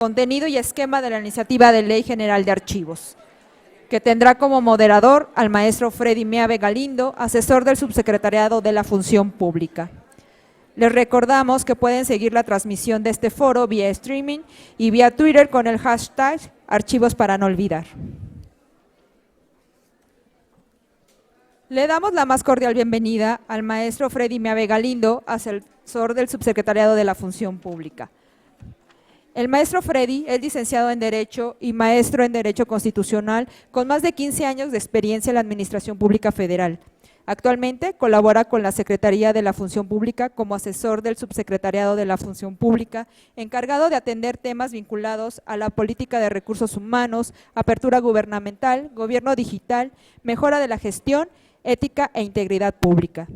Contenido y esquema de la Iniciativa de Ley General de Archivos, que tendrá como moderador al maestro Freddy Meave Galindo, asesor del Subsecretariado de la Función Pública. Les recordamos que pueden seguir la transmisión de este foro vía streaming y vía Twitter con el hashtag Archivos para no olvidar. Le damos la más cordial bienvenida al maestro Freddy Meave Galindo, asesor del Subsecretariado de la Función Pública. El maestro Freddy es licenciado en Derecho y maestro en Derecho Constitucional con más de 15 años de experiencia en la Administración Pública Federal. Actualmente colabora con la Secretaría de la Función Pública como asesor del Subsecretariado de la Función Pública, encargado de atender temas vinculados a la política de recursos humanos, apertura gubernamental, gobierno digital, mejora de la gestión, ética e integridad pública.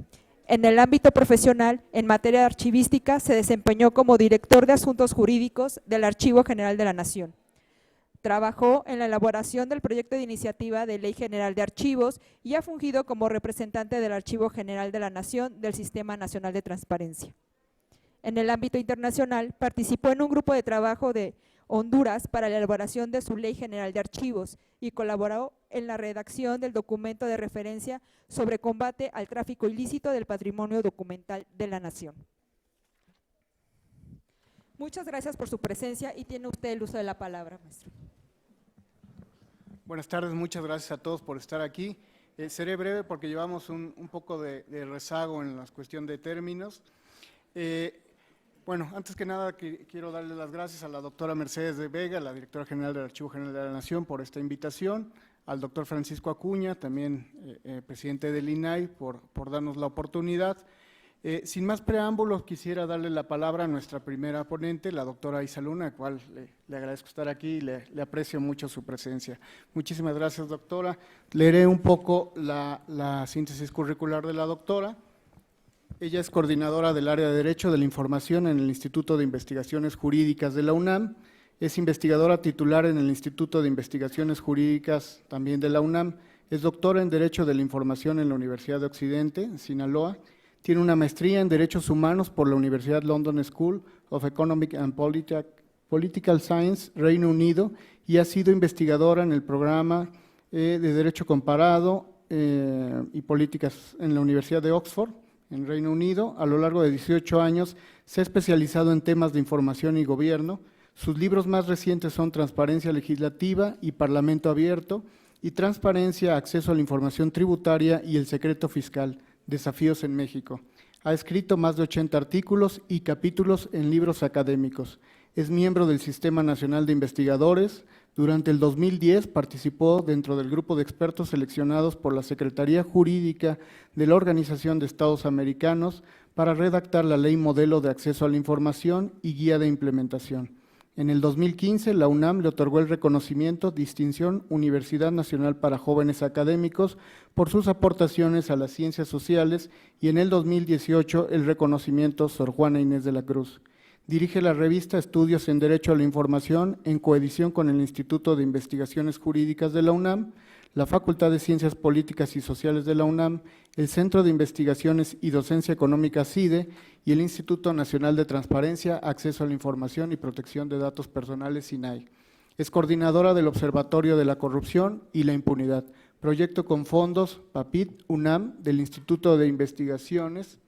En el ámbito profesional, en materia de archivística, se desempeñó como director de Asuntos Jurídicos del Archivo General de la Nación. Trabajó en la elaboración del proyecto de iniciativa de Ley General de Archivos y ha fungido como representante del Archivo General de la Nación del Sistema Nacional de Transparencia. En el ámbito internacional, participó en un grupo de trabajo de Honduras para la elaboración de su Ley General de Archivos y colaboró en la redacción del documento de referencia sobre combate al tráfico ilícito del patrimonio documental de la Nación. Muchas gracias por su presencia y tiene usted el uso de la palabra, maestro. Buenas tardes, muchas gracias a todos por estar aquí. Seré breve porque llevamos un poco de rezago en la cuestión de términos. Bueno, antes que nada quiero darle las gracias a la doctora Mercedes de Vega, la directora general del Archivo General de la Nación, por esta invitación, al doctor Francisco Acuña, también presidente del INAI, por darnos la oportunidad. Sin más preámbulos, quisiera darle la palabra a nuestra primera ponente, la doctora Isa Luna, a la cual le agradezco estar aquí y le aprecio mucho su presencia. Muchísimas gracias, doctora. Leeré un poco la síntesis curricular de la doctora. Ella es coordinadora del área de Derecho de la Información en el Instituto de Investigaciones Jurídicas de la UNAM, es investigadora titular en el Instituto de Investigaciones Jurídicas también de la UNAM, es doctora en Derecho de la Información en la Universidad de Occidente, en Sinaloa, tiene una maestría en Derechos Humanos por la Universidad London School of Economic and Political Science, Reino Unido, y ha sido investigadora en el programa de Derecho Comparado y Políticas en la Universidad de Oxford, en Reino Unido. A lo largo de 18 años se ha especializado en temas de información y gobierno. Sus libros más recientes son Transparencia Legislativa y Parlamento Abierto y Transparencia, Acceso a la Información Tributaria y el Secreto Fiscal, Desafíos en México. Ha escrito más de 80 artículos y capítulos en libros académicos. Es miembro del Sistema Nacional de Investigadores. Durante el 2010 participó dentro del grupo de expertos seleccionados por la Secretaría Jurídica de la Organización de Estados Americanos para redactar la Ley Modelo de Acceso a la Información y Guía de Implementación. En el 2015, la UNAM le otorgó el reconocimiento Distinción Universidad Nacional para Jóvenes Académicos por sus aportaciones a las ciencias sociales y en el 2018 el reconocimiento Sor Juana Inés de la Cruz. Dirige la revista Estudios en Derecho a la Información en coedición con el Instituto de Investigaciones Jurídicas de la UNAM, la Facultad de Ciencias Políticas y Sociales de la UNAM, el Centro de Investigaciones y Docencia Económica CIDE y el Instituto Nacional de Transparencia, Acceso a la Información y Protección de Datos Personales, INAI. Es coordinadora del Observatorio de la Corrupción y la Impunidad, proyecto con fondos PAPIT UNAM del Instituto de Investigaciones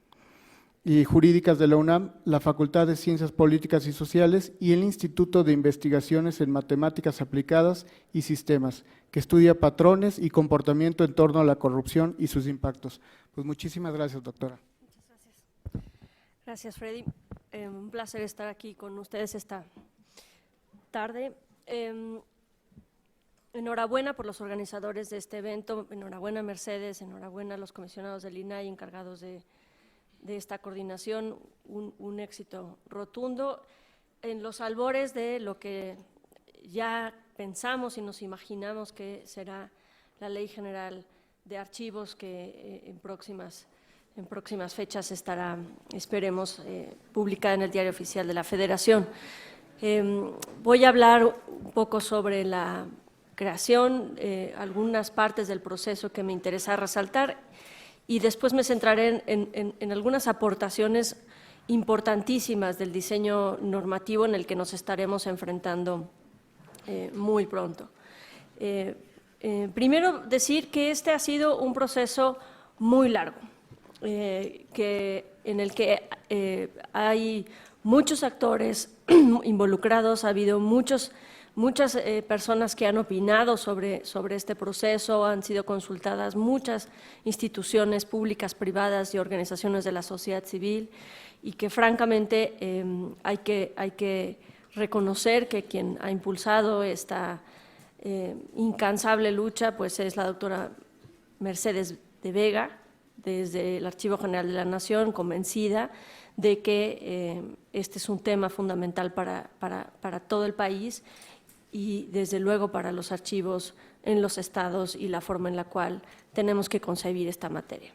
y Jurídicas de la UNAM, la Facultad de Ciencias Políticas y Sociales y el Instituto de Investigaciones en Matemáticas Aplicadas y Sistemas, que estudia patrones y comportamiento en torno a la corrupción y sus impactos. Pues muchísimas gracias, doctora. Muchas gracias. Gracias, Freddy. Un placer estar aquí con ustedes esta tarde. Enhorabuena por los organizadores de este evento, enhorabuena Mercedes, enhorabuena a los comisionados del INAI encargados de esta coordinación, un éxito rotundo en los albores de lo que ya pensamos y nos imaginamos que será la Ley General de Archivos que en próximas fechas estará, esperemos, publicada en el Diario Oficial de la Federación. Voy a hablar un poco sobre la creación, algunas partes del proceso que me interesa resaltar y después me centraré en algunas aportaciones importantísimas del diseño normativo en el que nos estaremos enfrentando muy pronto. Primero, decir que este ha sido un proceso muy largo, en el que hay muchos actores involucrados, ha habido muchas personas que han opinado sobre este proceso, han sido consultadas muchas instituciones públicas, privadas y organizaciones de la sociedad civil, y que francamente hay que reconocer que quien ha impulsado esta incansable lucha pues es la doctora Mercedes de Vega, desde el Archivo General de la Nación, convencida de que este es un tema fundamental para todo el país y desde luego para los archivos en los estados y la forma en la cual tenemos que concebir esta materia.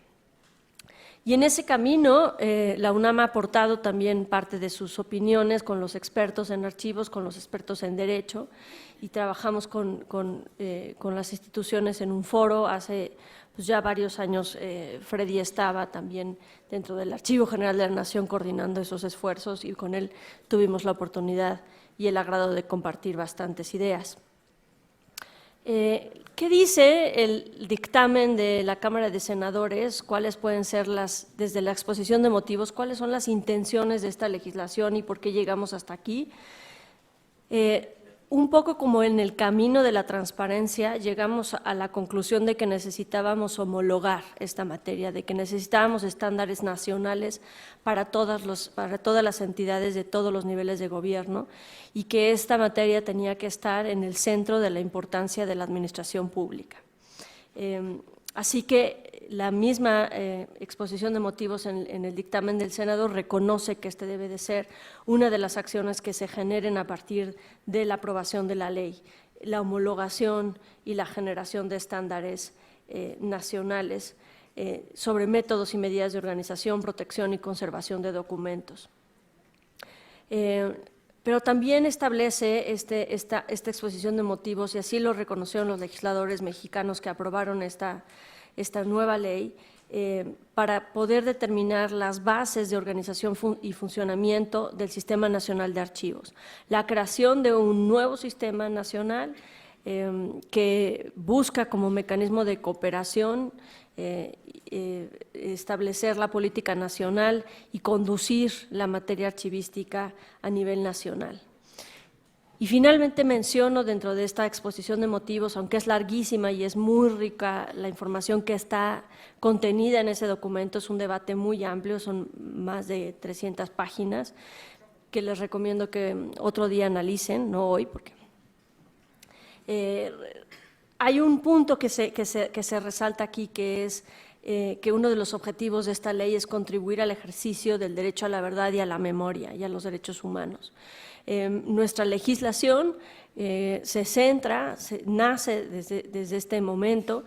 Y en ese camino, la UNAM ha aportado también parte de sus opiniones con los expertos en archivos, con los expertos en derecho, y trabajamos con las instituciones en un foro. Hace pues, ya varios años Freddy estaba también dentro del Archivo General de la Nación coordinando esos esfuerzos, y con él tuvimos la oportunidad y el agrado de compartir bastantes ideas. ¿Qué dice el dictamen de la Cámara de Senadores? ¿Cuáles pueden ser desde la exposición de motivos, cuáles son las intenciones de esta legislación y por qué llegamos hasta aquí? Un poco como en el camino de la transparencia, llegamos a la conclusión de que necesitábamos homologar esta materia, de que necesitábamos estándares nacionales para todas las entidades de todos los niveles de gobierno, y que esta materia tenía que estar en el centro de la importancia de la administración pública. Así que la misma exposición de motivos en el dictamen del Senado reconoce que este debe de ser una de las acciones que se generen a partir de la aprobación de la ley, la homologación y la generación de estándares nacionales sobre métodos y medidas de organización, protección y conservación de documentos. Pero también establece esta exposición de motivos, y así lo reconocieron los legisladores mexicanos que aprobaron esta nueva ley, para poder determinar las bases de organización y funcionamiento del Sistema Nacional de Archivos. La creación de un nuevo sistema nacional que busca como mecanismo de cooperación establecer la política nacional y conducir la materia archivística a nivel nacional. Y finalmente menciono dentro de esta exposición de motivos, aunque es larguísima y es muy rica la información que está contenida en ese documento, es un debate muy amplio, son más de 300 páginas, que les recomiendo que otro día analicen, no hoy, porque hay un punto que se resalta aquí, que es que uno de los objetivos de esta ley es contribuir al ejercicio del derecho a la verdad y a la memoria y a los derechos humanos. Nuestra legislación nace desde este momento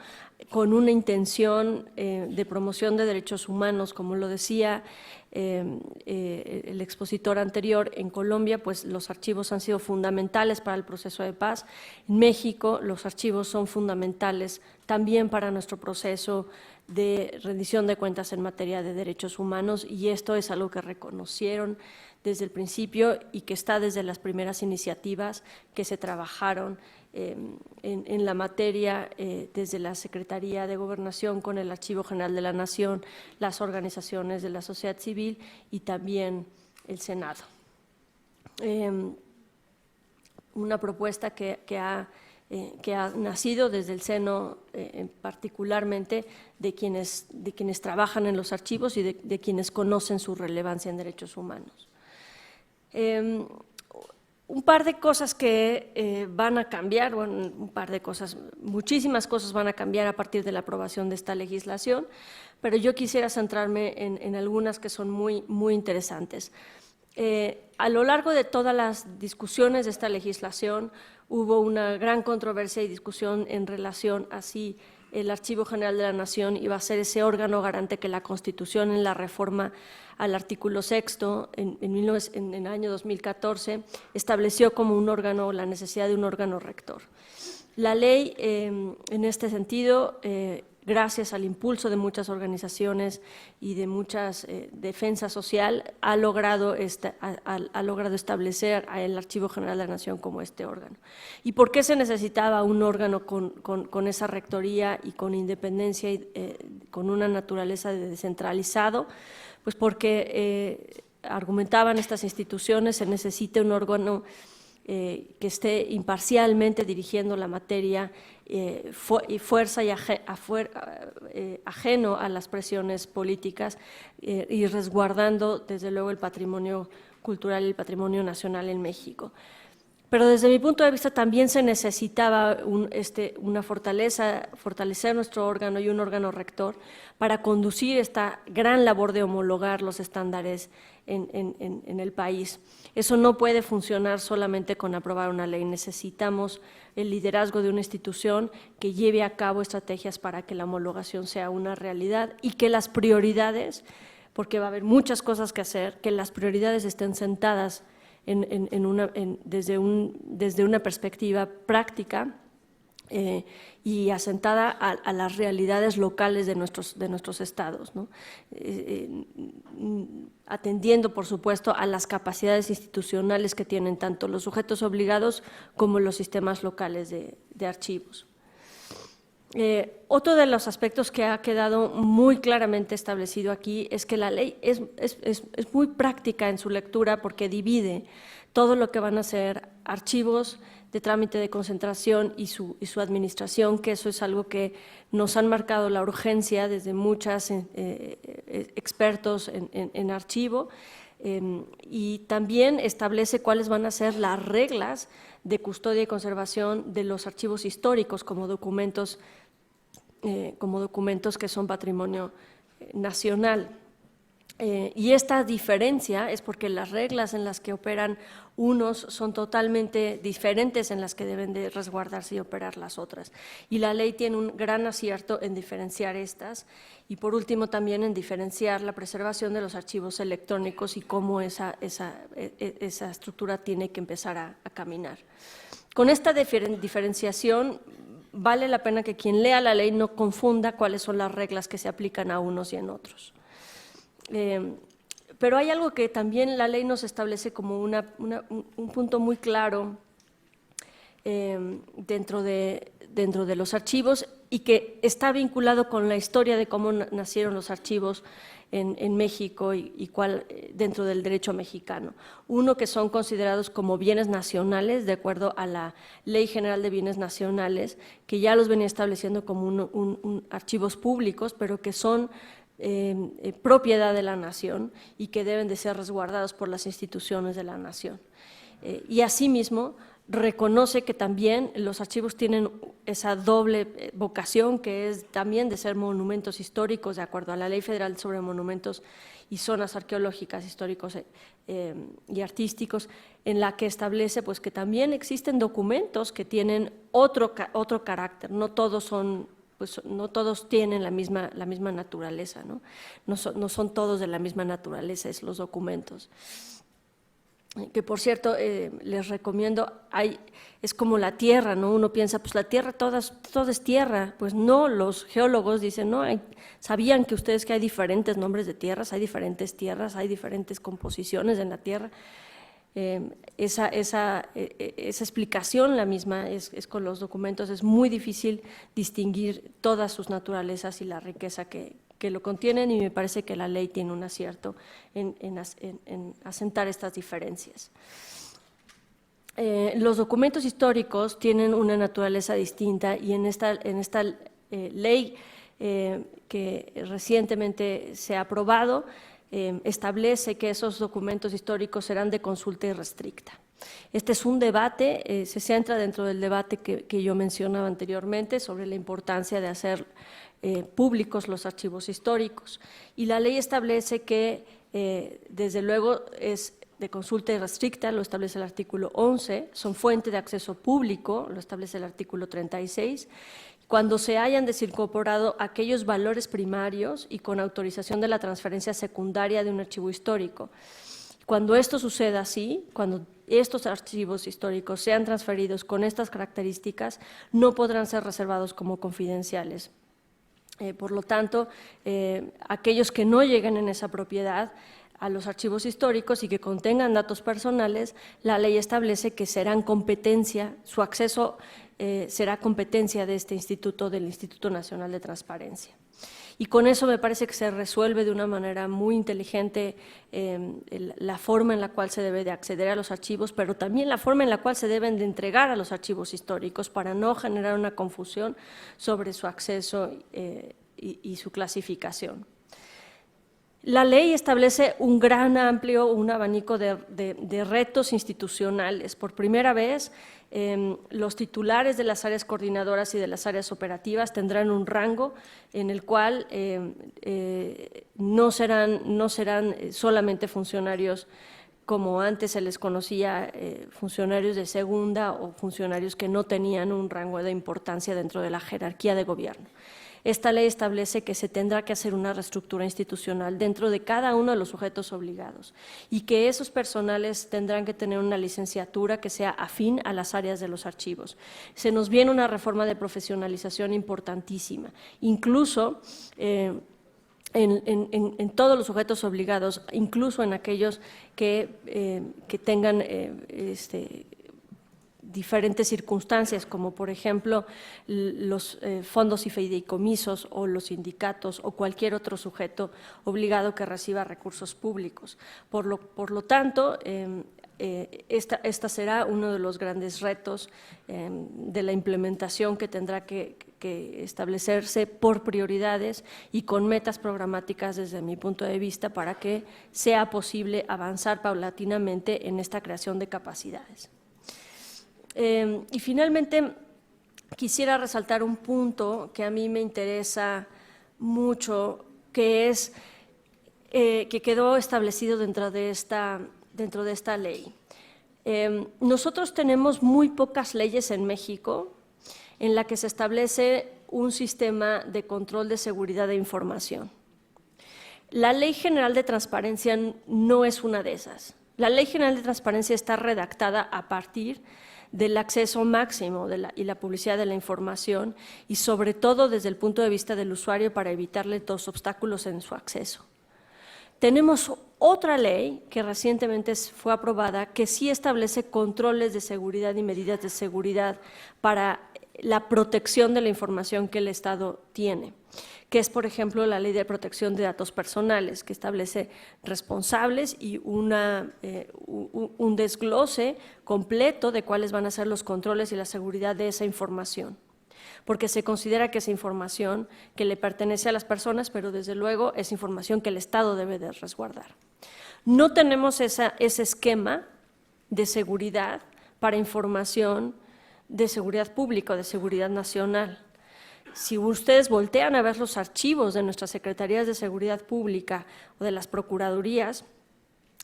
con una intención de promoción de derechos humanos, como lo decía el expositor anterior. En Colombia, pues los archivos han sido fundamentales para el proceso de paz. En México, los archivos son fundamentales también para nuestro proceso de rendición de cuentas en materia de derechos humanos, y esto es algo que reconocieron desde el principio y que está desde las primeras iniciativas que se trabajaron en la materia desde la Secretaría de Gobernación con el Archivo General de la Nación, las organizaciones de la sociedad civil y también el Senado. Una propuesta que ha nacido desde el seno particularmente de quienes trabajan en los archivos y de quienes conocen su relevancia en derechos humanos. Un par de cosas que van a cambiar, bueno, muchísimas cosas van a cambiar a partir de la aprobación de esta legislación, pero yo quisiera centrarme en algunas que son muy interesantes. A lo largo de todas las discusiones de esta legislación hubo una gran controversia y discusión en relación a si el Archivo General de la Nación iba a ser ese órgano garante que la Constitución, en la reforma al artículo 6º en el año 2014 estableció como un órgano, la necesidad de un órgano rector. La ley en este sentido gracias al impulso de muchas organizaciones y de muchas defensa social, ha logrado establecer el Archivo General de la Nación como este órgano. ¿Y por qué se necesitaba un órgano con esa rectoría y con independencia y con una naturaleza de descentralizado? Pues porque argumentaban estas instituciones, se necesita un órgano que esté imparcialmente dirigiendo la materia y fuerza y ajeno a las presiones políticas y resguardando desde luego el patrimonio cultural y el patrimonio nacional en México. Pero desde mi punto de vista también se necesitaba una fortalecer nuestro órgano y un órgano rector para conducir esta gran labor de homologar los estándares en el país. Eso no puede funcionar solamente con aprobar una ley, necesitamos el liderazgo de una institución que lleve a cabo estrategias para que la homologación sea una realidad y que las prioridades, porque va a haber muchas cosas que hacer, que las prioridades estén sentadas desde una perspectiva práctica y asentada a las realidades locales de nuestros estados, ¿no? Atendiendo, por supuesto, a las capacidades institucionales que tienen tanto los sujetos obligados como los sistemas locales de archivos. Otro de los aspectos que ha quedado muy claramente establecido aquí es que la ley es muy práctica en su lectura porque divide todo lo que van a ser archivos de trámite de concentración y su administración, que eso es algo que nos han marcado la urgencia desde muchos expertos en archivo, y también establece cuáles van a ser las reglas de custodia y conservación de los archivos históricos como documentos que son patrimonio nacional. Y esta diferencia es porque las reglas en las que operan unos son totalmente diferentes en las que deben de resguardarse y operar las otras. Y la ley tiene un gran acierto en diferenciar estas y por último también en diferenciar la preservación de los archivos electrónicos y cómo esa estructura tiene que empezar a caminar. Con esta diferenciación vale la pena que quien lea la ley no confunda cuáles son las reglas que se aplican a unos y en otros. Pero hay algo que también la ley nos establece como un punto muy claro dentro de los archivos y que está vinculado con la historia de cómo nacieron los archivos en México y cuál dentro del derecho mexicano. Uno, que son considerados como bienes nacionales de acuerdo a la Ley General de Bienes Nacionales, que ya los venía estableciendo como archivos públicos, pero que son propiedad de la nación y que deben de ser resguardados por las instituciones de la nación. Y asimismo reconoce que también los archivos tienen esa doble vocación que es también de ser monumentos históricos de acuerdo a la Ley Federal sobre Monumentos y Zonas Arqueológicas, Históricos y Artísticos, en la que establece pues, que también existen documentos que tienen otro carácter, no todos tienen la misma naturaleza, ¿no? No son todos de la misma naturaleza los documentos. Que por cierto, les recomiendo, es como la tierra, ¿no? Uno piensa, pues la tierra, todo es tierra. Pues no, los geólogos dicen, no, ¿sabían que ustedes que hay diferentes nombres de tierras, hay diferentes tierras, hay diferentes composiciones en la tierra? Esa explicación la misma es con los documentos, es muy difícil distinguir todas sus naturalezas y la riqueza que lo contienen y me parece que la ley tiene un acierto en asentar estas diferencias. Los documentos históricos tienen una naturaleza distinta y en esta ley que recientemente se ha aprobado, establece que esos documentos históricos serán de consulta irrestricta. Este es un debate, se centra dentro del debate que yo mencionaba anteriormente sobre la importancia de hacer públicos los archivos históricos. Y la ley establece que, desde luego, es de consulta irrestricta, lo establece el artículo 11, son fuente de acceso público, lo establece el artículo 36, cuando se hayan desincorporado aquellos valores primarios y con autorización de la transferencia secundaria de un archivo histórico. Cuando esto suceda así, cuando estos archivos históricos sean transferidos con estas características, no podrán ser reservados como confidenciales. Por lo tanto, aquellos que no lleguen en esa propiedad a los archivos históricos y que contengan datos personales, la ley establece que serán competencia, su acceso será competencia de este instituto, del Instituto Nacional de Transparencia. Y con eso me parece que se resuelve de una manera muy inteligente la forma en la cual se debe de acceder a los archivos, pero también la forma en la cual se deben de entregar a los archivos históricos para no generar una confusión sobre su acceso y su clasificación. La ley establece un abanico de retos institucionales. Por primera vez, los titulares de las áreas coordinadoras y de las áreas operativas tendrán un rango en el cual no serán solamente funcionarios como antes se les conocía, funcionarios de segunda o funcionarios que no tenían un rango de importancia dentro de la jerarquía de gobierno. Esta ley establece que se tendrá que hacer una reestructura institucional dentro de cada uno de los sujetos obligados y que esos personales tendrán que tener una licenciatura que sea afín a las áreas de los archivos. Se nos viene una reforma de profesionalización importantísima, incluso en todos los sujetos obligados, incluso en aquellos que tengan diferentes circunstancias, como por ejemplo los fondos y fideicomisos o los sindicatos o cualquier otro sujeto obligado que reciba recursos públicos. Por lo tanto, esta será uno de los grandes retos de la implementación que tendrá que establecerse por prioridades y con metas programáticas desde mi punto de vista para que sea posible avanzar paulatinamente en esta creación de capacidades. Y finalmente, quisiera resaltar un punto que a mí me interesa mucho, que es que quedó establecido dentro de esta ley. Nosotros tenemos muy pocas leyes en México en la que se establece un sistema de control de seguridad de información. La Ley General de Transparencia no es una de esas. La Ley General de Transparencia está redactada a partir del acceso máximo y la publicidad de la información y sobre todo desde el punto de vista del usuario para evitarle los obstáculos en su acceso. Tenemos otra ley que recientemente fue aprobada que sí establece controles de seguridad y medidas de seguridad para la protección de la información que el Estado tiene, que es, por ejemplo, la Ley de Protección de Datos Personales, que establece responsables y un desglose completo de cuáles van a ser los controles y la seguridad de esa información, porque se considera que es información que le pertenece a las personas, pero desde luego es información que el Estado debe de resguardar. No tenemos ese esquema de seguridad para información de seguridad pública o de seguridad nacional. Si ustedes voltean a ver los archivos de nuestras secretarías de seguridad pública o de las procuradurías,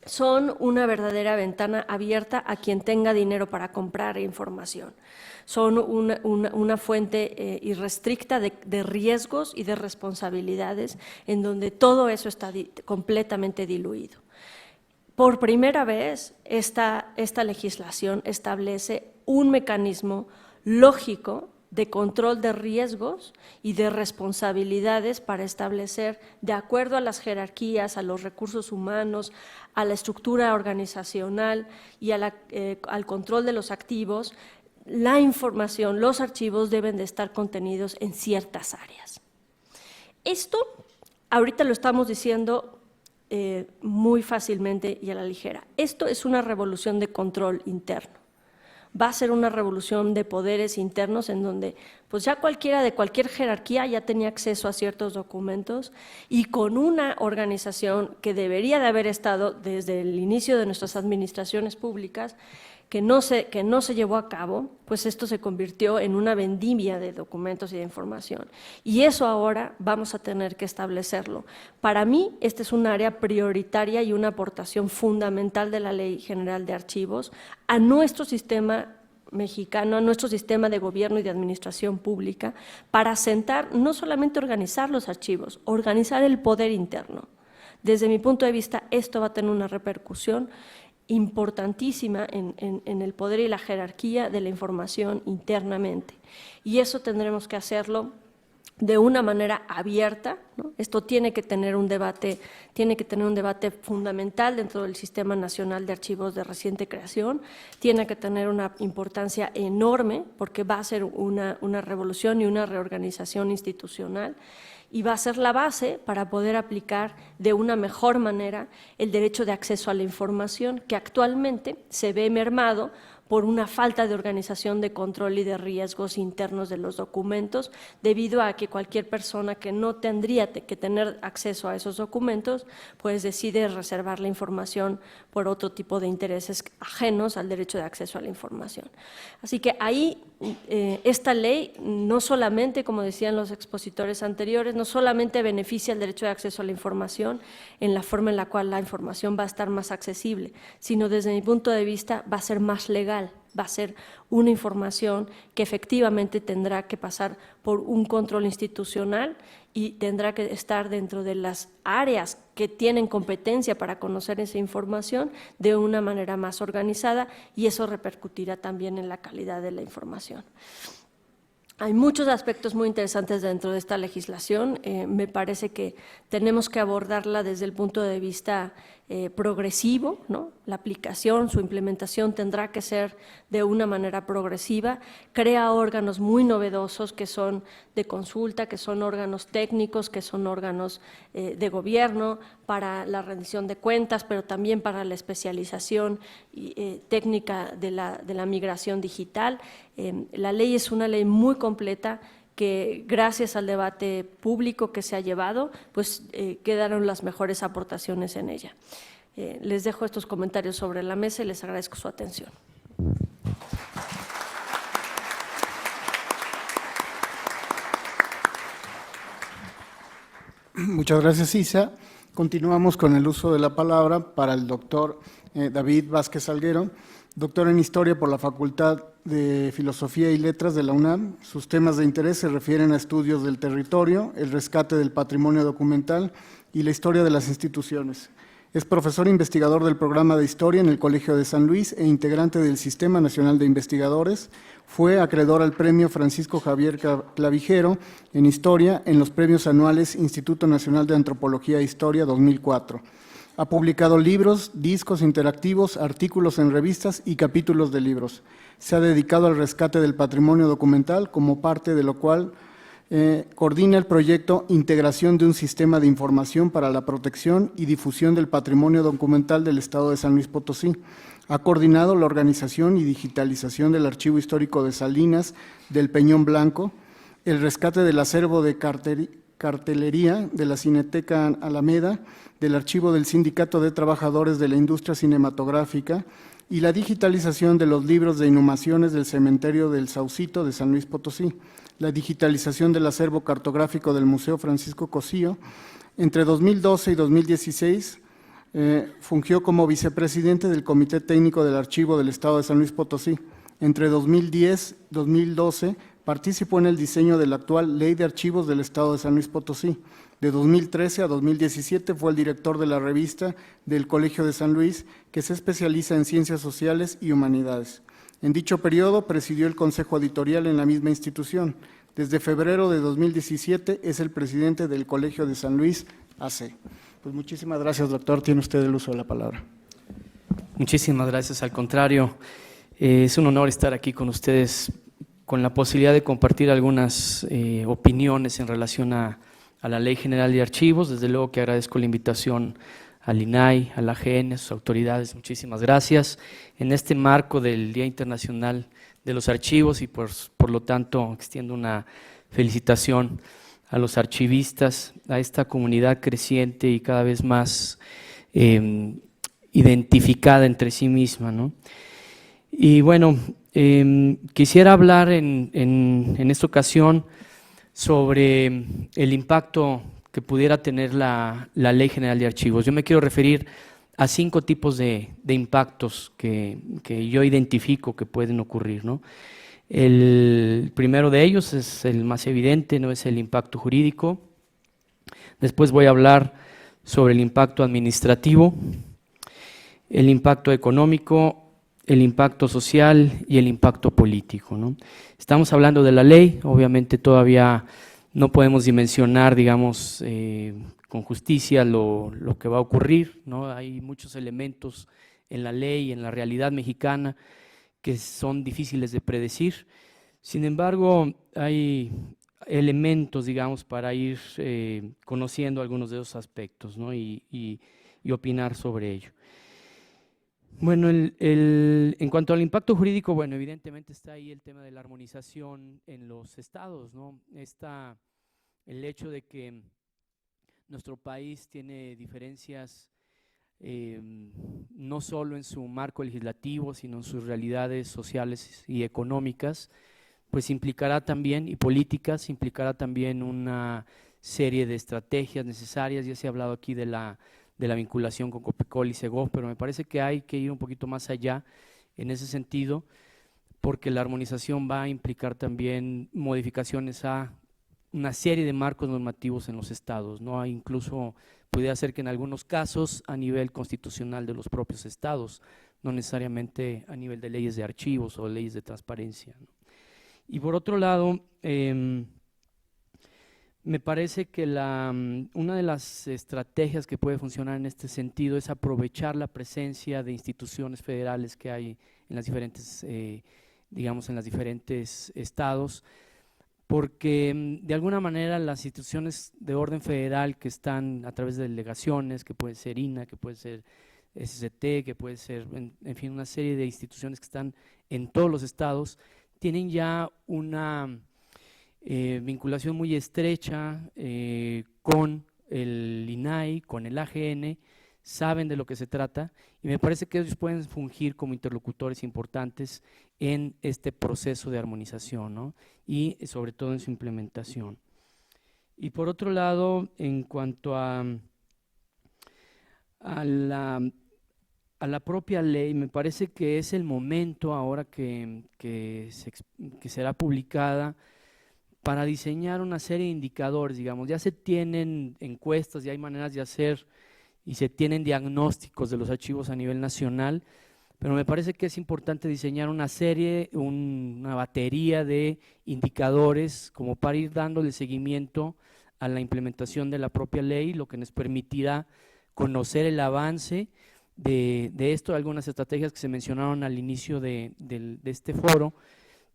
son una verdadera ventana abierta a quien tenga dinero para comprar información. Son una fuente irrestricta de riesgos y de responsabilidades en donde todo eso está completamente diluido. Por primera vez, esta legislación establece un mecanismo lógico de control de riesgos y de responsabilidades para establecer, de acuerdo a las jerarquías, a los recursos humanos, a la estructura organizacional y al control de los activos, la información, los archivos deben de estar contenidos en ciertas áreas. Esto ahorita lo estamos diciendo muy fácilmente y a la ligera. Esto es una revolución de control interno. Va a ser una revolución de poderes internos en donde pues ya cualquiera de cualquier jerarquía ya tenía acceso a ciertos documentos y con una organización que debería de haber estado desde el inicio de nuestras administraciones públicas, que no se llevó a cabo, pues esto se convirtió en una vendimia de documentos y de información. Y eso ahora vamos a tener que establecerlo. Para mí, esta es un área prioritaria y una aportación fundamental de la Ley General de Archivos a nuestro sistema mexicano, a nuestro sistema de gobierno y de administración pública, para sentar, no solamente organizar los archivos, organizar el poder interno. Desde mi punto de vista, esto va a tener una repercusión importantísima en el poder y la jerarquía de la información internamente. Y eso tendremos que hacerlo de una manera abierta, ¿no? Esto tiene que tener un debate fundamental dentro del Sistema Nacional de Archivos de reciente creación, tiene que tener una importancia enorme porque va a ser una revolución y una reorganización institucional y va a ser la base para poder aplicar de una mejor manera el derecho de acceso a la información que actualmente se ve mermado por una falta de organización de control y de riesgos internos de los documentos, debido a que cualquier persona que no tendría que tener acceso a esos documentos, pues decide reservar la información por otro tipo de intereses ajenos al derecho de acceso a la información. Así que ahí esta ley no solamente, como decían los expositores anteriores, no solamente beneficia el derecho de acceso a la información en la forma en la cual la información va a estar más accesible, sino desde mi punto de vista va a ser más legal, va a ser una información que efectivamente tendrá que pasar por un control institucional y tendrá que estar dentro de las áreas que tienen competencia para conocer esa información de una manera más organizada, y eso repercutirá también en la calidad de la información. Hay muchos aspectos muy interesantes dentro de esta legislación. Me parece que tenemos que abordarla desde el punto de vista progresivo, ¿no? La aplicación, su implementación tendrá que ser de una manera progresiva. Crea órganos muy novedosos que son de consulta, que son órganos técnicos, que son órganos de gobierno para la rendición de cuentas, pero también para la especialización técnica de la migración digital. La ley es una ley muy completa que gracias al debate público que se ha llevado, pues quedaron las mejores aportaciones en ella. Les dejo estos comentarios sobre la mesa y les agradezco su atención. Muchas gracias, Isa. Continuamos con el uso de la palabra para el doctor David Vázquez Salguero, doctor en Historia por la Facultad de Filosofía y Letras de la UNAM. Sus temas de interés se refieren a estudios del territorio, el rescate del patrimonio documental y la historia de las instituciones. Es profesor investigador del programa de Historia en el Colegio de San Luis e integrante del Sistema Nacional de Investigadores. Fue acreedor al Premio Francisco Javier Clavijero en Historia en los premios anuales Instituto Nacional de Antropología e Historia 2004. Ha publicado libros, discos interactivos, artículos en revistas y capítulos de libros. Se ha dedicado al rescate del patrimonio documental, como parte de lo cual coordina el proyecto Integración de un Sistema de Información para la Protección y Difusión del Patrimonio Documental del Estado de San Luis Potosí. Ha coordinado la organización y digitalización del Archivo Histórico de Salinas del Peñón Blanco, el rescate del acervo de cartelería de la Cineteca Alameda, del Archivo del Sindicato de Trabajadores de la Industria Cinematográfica y la digitalización de los libros de inhumaciones del Cementerio del Saucito de San Luis Potosí, la digitalización del acervo cartográfico del Museo Francisco Cosío. Entre 2012 y 2016 fungió como vicepresidente del Comité Técnico del Archivo del Estado de San Luis Potosí. Entre 2010 y 2012 participó en el diseño de la actual Ley de Archivos del Estado de San Luis Potosí. De 2013 a 2017 fue el director de la revista del Colegio de San Luis, que se especializa en ciencias sociales y humanidades. En dicho periodo presidió el consejo editorial en la misma institución. Desde febrero de 2017 es el presidente del Colegio de San Luis, AC. Pues muchísimas gracias, doctor. Tiene usted el uso de la palabra. Muchísimas gracias. Al contrario, es un honor estar aquí con ustedes, con la posibilidad de compartir algunas opiniones en relación a la Ley General de Archivos. Desde luego que agradezco la invitación al INAI, a la AGN, a sus autoridades. Muchísimas gracias. En este marco del Día Internacional de los Archivos y por lo tanto extiendo una felicitación a los archivistas, a esta comunidad creciente y cada vez más identificada entre sí misma, ¿no? Y bueno, quisiera hablar en esta ocasión sobre el impacto que pudiera tener la Ley General de Archivos. Yo me quiero referir a 5 tipos de impactos que yo identifico que pueden ocurrir, ¿no? El primero de ellos es el más evidente, no es el impacto jurídico. Después voy a hablar sobre el impacto administrativo, el impacto económico, el impacto social y el impacto político, ¿no? Estamos hablando de la ley, obviamente todavía no podemos dimensionar, digamos, con justicia lo que va a ocurrir, ¿no? Hay muchos elementos en la ley, en la realidad mexicana, que son difíciles de predecir. Sin embargo, hay elementos, digamos, para ir conociendo algunos de esos aspectos, ¿no? y opinar sobre ello. Bueno, en cuanto al impacto jurídico, bueno, evidentemente está ahí el tema de la armonización en los estados, ¿no? El hecho de que nuestro país tiene diferencias no solo en su marco legislativo, sino en sus realidades sociales y económicas, pues implicará también, y políticas, implicará también una serie de estrategias necesarias. Ya se ha hablado aquí de la vinculación con Copecol y Segov, pero me parece que hay que ir un poquito más allá en ese sentido, porque la armonización va a implicar también modificaciones a una serie de marcos normativos en los estados, ¿no? Incluso pudiera ser que en algunos casos a nivel constitucional de los propios estados, no necesariamente a nivel de leyes de archivos o leyes de transparencia, ¿no? Y por otro lado, me parece que una de las estrategias que puede funcionar en este sentido es aprovechar la presencia de instituciones federales que hay en las diferentes, digamos, en los diferentes estados, porque de alguna manera las instituciones de orden federal que están a través de delegaciones, que puede ser INAH, que puede ser SCT, que puede ser, en fin, una serie de instituciones que están en todos los estados, tienen ya una vinculación muy estrecha con el INAI, con el AGN, saben de lo que se trata y me parece que ellos pueden fungir como interlocutores importantes en este proceso de armonización, ¿no? Y sobre todo en su implementación. Y por otro lado, en cuanto a la propia ley, me parece que es el momento ahora que será publicada para diseñar una serie de indicadores, digamos. Ya se tienen encuestas, ya hay maneras de hacer y se tienen diagnósticos de los archivos a nivel nacional, pero me parece que es importante diseñar una serie, una batería de indicadores como para ir dándole seguimiento a la implementación de la propia ley, lo que nos permitirá conocer el avance de esto, algunas estrategias que se mencionaron al inicio de este foro,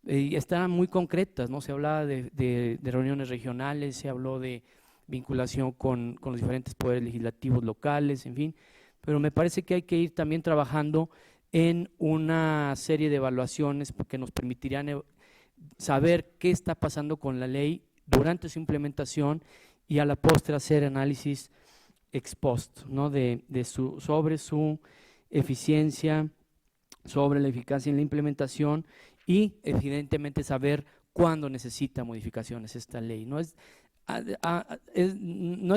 están muy concretas, ¿no? Se hablaba de reuniones regionales, se habló de vinculación con los diferentes poderes legislativos locales, en fin, pero me parece que hay que ir también trabajando en una serie de evaluaciones que nos permitirían saber qué está pasando con la ley durante su implementación y a la postre hacer análisis ex post, ¿no? sobre su eficiencia, sobre la eficacia en la implementación y evidentemente saber cuándo necesita modificaciones esta ley. No es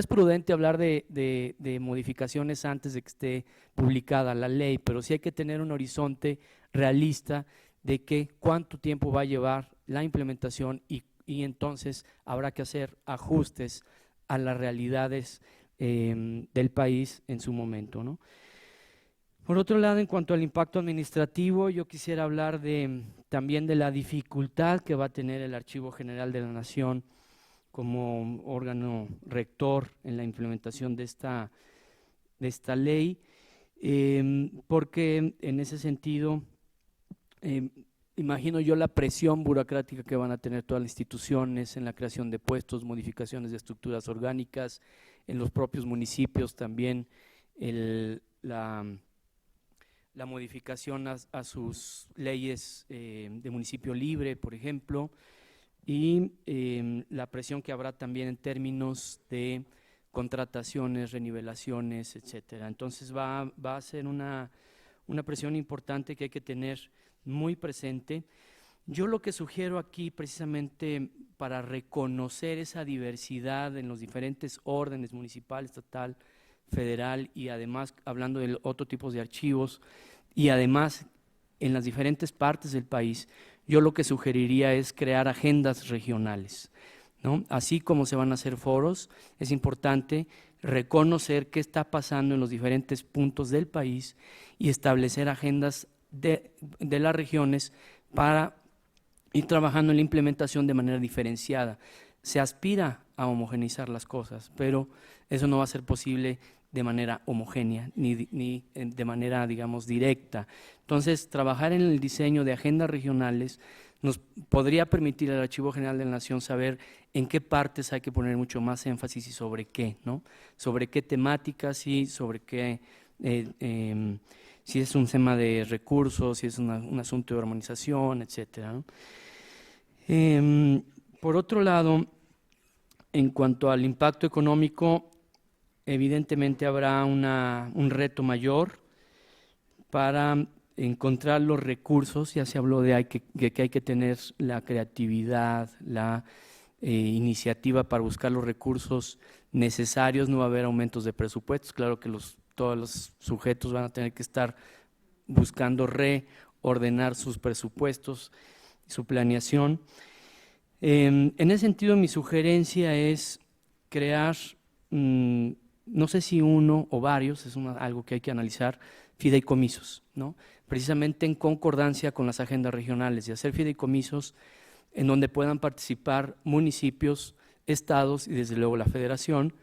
prudente hablar de modificaciones antes de que esté publicada la ley, pero sí hay que tener un horizonte realista de cuánto tiempo va a llevar la implementación y entonces habrá que hacer ajustes a las realidades del país en su momento, ¿no? Por otro lado, en cuanto al impacto administrativo, yo quisiera hablar también de la dificultad que va a tener el Archivo General de la Nación como órgano rector en la implementación de esta ley, porque en ese sentido imagino yo la presión burocrática que van a tener todas las instituciones en la creación de puestos, modificaciones de estructuras orgánicas, en los propios municipios también la modificación a sus leyes de municipio libre, por ejemplo, y la presión que habrá también en términos de contrataciones, renivelaciones, etcétera. Entonces va a ser una presión importante que hay que tener muy presente. Yo lo que sugiero aquí precisamente para reconocer esa diversidad en los diferentes órdenes municipal, estatal, federal y además hablando de otro tipo de archivos y además en las diferentes partes del país, yo lo que sugeriría es crear agendas regionales, ¿no? Así como se van a hacer foros, es importante reconocer qué está pasando en los diferentes puntos del país y establecer agendas de las regiones para ir trabajando en la implementación de manera diferenciada. se aspira a homogeneizar las cosas, pero eso no va a ser posible de manera homogénea ni de manera, digamos, directa. Entonces, trabajar en el diseño de agendas regionales nos podría permitir al Archivo General de la Nación saber en qué partes hay que poner mucho más énfasis y sobre qué, ¿no? Sobre qué temáticas y sobre qué, si es un tema de recursos, si es un asunto de armonización, etcétera, ¿no? Por otro lado, en cuanto al impacto económico, evidentemente habrá un reto mayor para encontrar los recursos. Ya se habló de que hay que tener la creatividad, la iniciativa para buscar los recursos necesarios. No va a haber aumentos de presupuestos, claro que todos los sujetos van a tener que estar buscando reordenar sus presupuestos, su planeación. En ese sentido, mi sugerencia es crear, no sé si uno o varios, es algo que hay que analizar, fideicomisos, ¿no? Precisamente en concordancia con las agendas regionales, y hacer fideicomisos en donde puedan participar municipios, estados y desde luego la federación,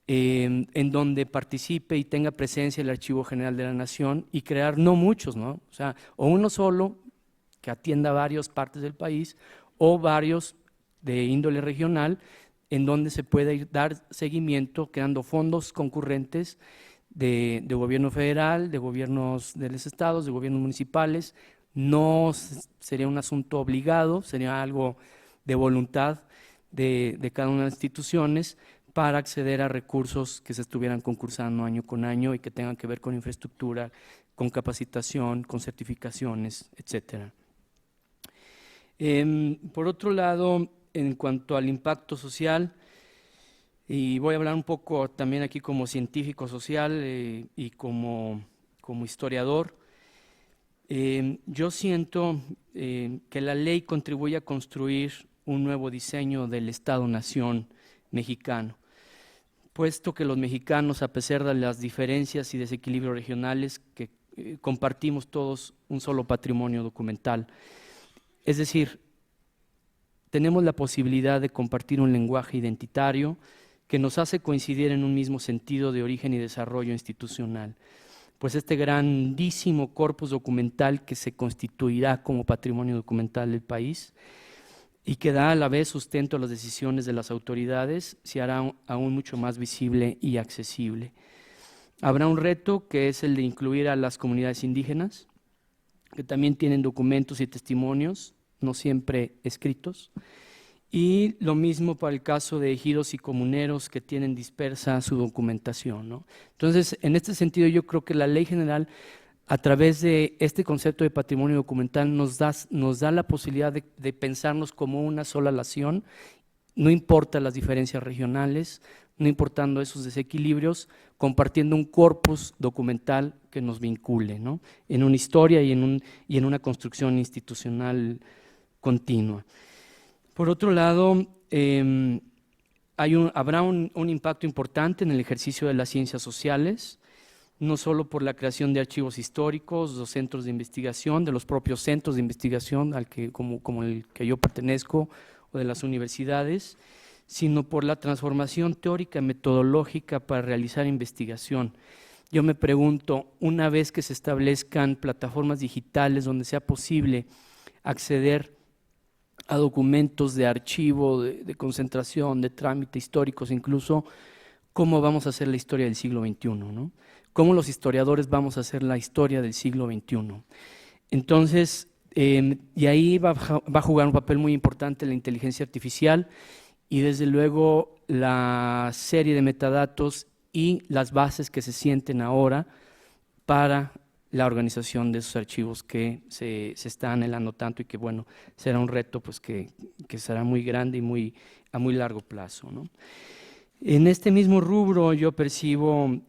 en donde participe y tenga presencia el Archivo General de la Nación, y crear no muchos, ¿no? O sea, o uno solo que atienda varias partes del país, o varios de índole regional, en donde se pueda dar seguimiento creando fondos concurrentes de gobierno federal, de gobiernos de los estados, de gobiernos municipales. No sería un asunto obligado, sería algo de voluntad de cada una de las instituciones para acceder a recursos que se estuvieran concursando año con año y que tengan que ver con infraestructura, con capacitación, con certificaciones, etcétera. Por otro lado, en cuanto al impacto social, y voy a hablar un poco también aquí como científico social y como historiador, yo siento que la ley contribuye a construir un nuevo diseño del Estado-Nación mexicano, puesto que los mexicanos, a pesar de las diferencias y desequilibrios regionales, que compartimos todos un solo patrimonio documental. Es decir, tenemos la posibilidad de compartir un lenguaje identitario que nos hace coincidir en un mismo sentido de origen y desarrollo institucional. Pues este grandísimo corpus documental que se constituirá como patrimonio documental del país y que da a la vez sustento a las decisiones de las autoridades, se hará aún mucho más visible y accesible. Habrá un reto que es el de incluir a las comunidades indígenas, que también tienen documentos y testimonios, no siempre escritos, y lo mismo para el caso de ejidos y comuneros que tienen dispersa su documentación, ¿no? Entonces, en este sentido, yo creo que la Ley General, a través de este concepto de patrimonio documental, nos da la posibilidad de pensarnos como una sola nación, no importa las diferencias regionales, no importando esos desequilibrios, compartiendo un corpus documental que nos vincule, ¿no? En una historia y en una construcción institucional continua. Por otro lado, habrá un impacto importante en el ejercicio de las ciencias sociales, no solo por la creación de archivos históricos, los centros de investigación, de los propios centros de investigación como el que yo pertenezco, o de las universidades, sino por la transformación teórica y metodológica para realizar investigación. Yo me pregunto, una vez que se establezcan plataformas digitales donde sea posible acceder a documentos de archivo, de concentración, de trámite históricos incluso, ¿cómo vamos a hacer la historia del siglo XXI, ¿no? ¿Cómo los historiadores vamos a hacer la historia del siglo XXI? Entonces, y ahí va a jugar un papel muy importante la inteligencia artificial y desde luego la serie de metadatos y las bases que se sienten ahora para la organización de esos archivos que se está anhelando tanto y que, bueno, será un reto pues que será muy grande y a muy largo plazo, ¿no? En este mismo rubro yo percibo,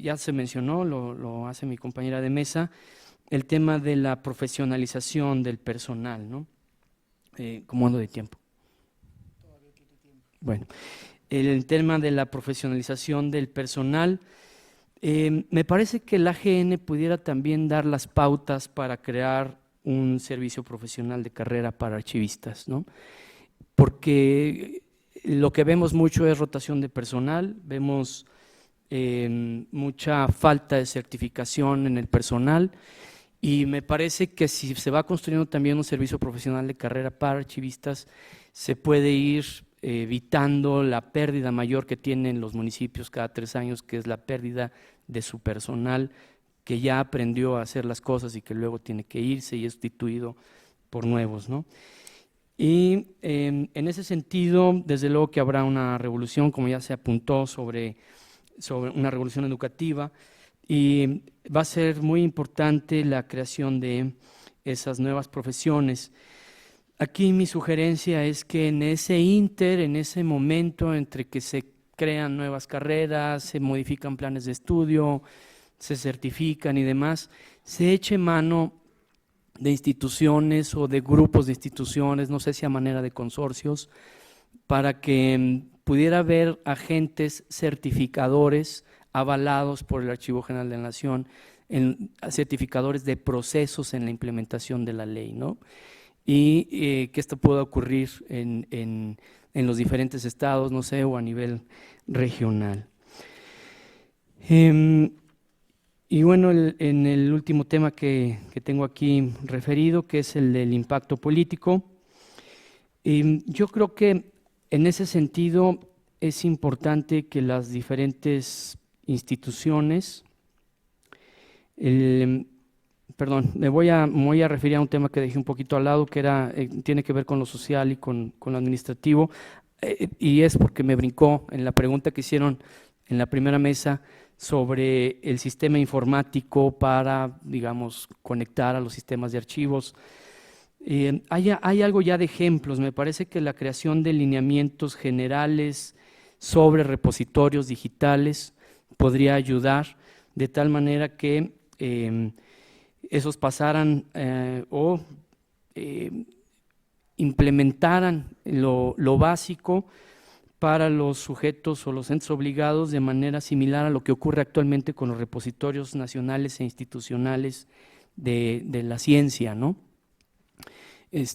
ya se mencionó, lo hace mi compañera de mesa, el tema de la profesionalización del personal, ¿no? ¿Cómo ando de tiempo? Bueno, el tema de la profesionalización del personal, me parece que la AGN pudiera también dar las pautas para crear un servicio profesional de carrera para archivistas, ¿no? Porque lo que vemos mucho es rotación de personal, vemos mucha falta de certificación en el personal, y me parece que si se va construyendo también un servicio profesional de carrera para archivistas, se puede ir evitando la pérdida mayor que tienen los municipios cada 3 años, que es la pérdida de su personal que ya aprendió a hacer las cosas y que luego tiene que irse y es sustituido por nuevos, ¿no? Y en ese sentido, desde luego que habrá una revolución, como ya se apuntó, sobre una revolución educativa, y va a ser muy importante la creación de esas nuevas profesiones. Aquí mi sugerencia es que en ese momento entre que se crean nuevas carreras, se modifican planes de estudio, se certifican y demás, se eche mano de instituciones o de grupos de instituciones, no sé si a manera de consorcios, para que pudiera haber agentes certificadores avalados por el Archivo General de la Nación, certificadores de procesos en la implementación de la ley, ¿no? Y que esto pueda ocurrir en los diferentes estados, no sé, o a nivel regional. Y bueno, en el último tema que tengo aquí referido, que es el del impacto político, yo creo que en ese sentido es importante que las diferentes instituciones, perdón, me voy a referir a un tema que dejé un poquito al lado, que tiene que ver con lo social y con lo administrativo, y es porque me brincó en la pregunta que hicieron en la primera mesa sobre el sistema informático para, digamos, conectar a los sistemas de archivos. Hay algo ya de ejemplos. Me parece que la creación de lineamientos generales sobre repositorios digitales podría ayudar de tal manera que esos pasaran o implementaran lo básico para los sujetos o los entes obligados de manera similar a lo que ocurre actualmente con los repositorios nacionales e institucionales de la ciencia, ¿no?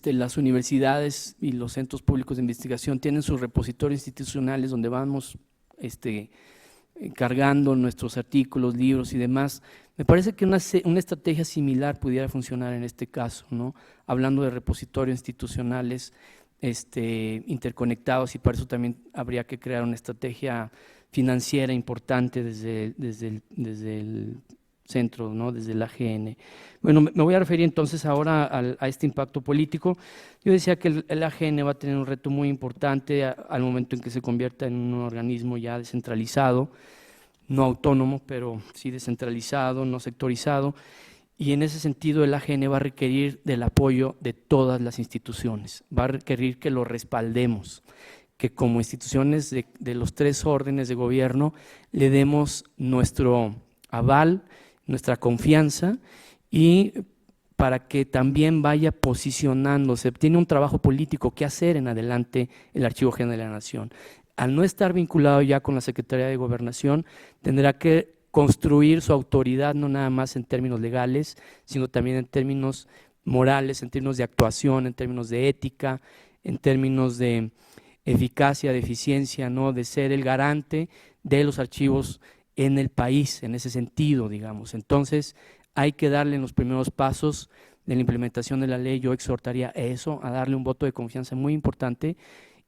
Las universidades y los centros públicos de investigación tienen sus repositorios institucionales donde vamos cargando nuestros artículos, libros y demás. Me parece que una estrategia similar pudiera funcionar en este caso, ¿no? Hablando de repositorios institucionales interconectados, y para eso también habría que crear una estrategia financiera importante desde el centro, ¿no? Desde la AGN. Bueno, me voy a referir entonces ahora a este impacto político. Yo decía que el AGN va a tener un reto muy importante al momento en que se convierta en un organismo ya descentralizado, no autónomo, pero sí descentralizado, no sectorizado, y en ese sentido el AGN va a requerir del apoyo de todas las instituciones, va a requerir que lo respaldemos, que como instituciones de los 3 órdenes de gobierno le demos nuestro aval, nuestra confianza, y para que también vaya posicionándose. Tiene un trabajo político que hacer en adelante el Archivo General de la Nación. Al no estar vinculado ya con la Secretaría de Gobernación, tendrá que construir su autoridad no nada más en términos legales, sino también en términos morales, en términos de actuación, en términos de ética, en términos de eficacia, de eficiencia, ¿no? De ser el garante de los archivos en el país, en ese sentido, digamos. Entonces, hay que darle en los primeros pasos de la implementación de la ley. Yo exhortaría a eso, a darle un voto de confianza muy importante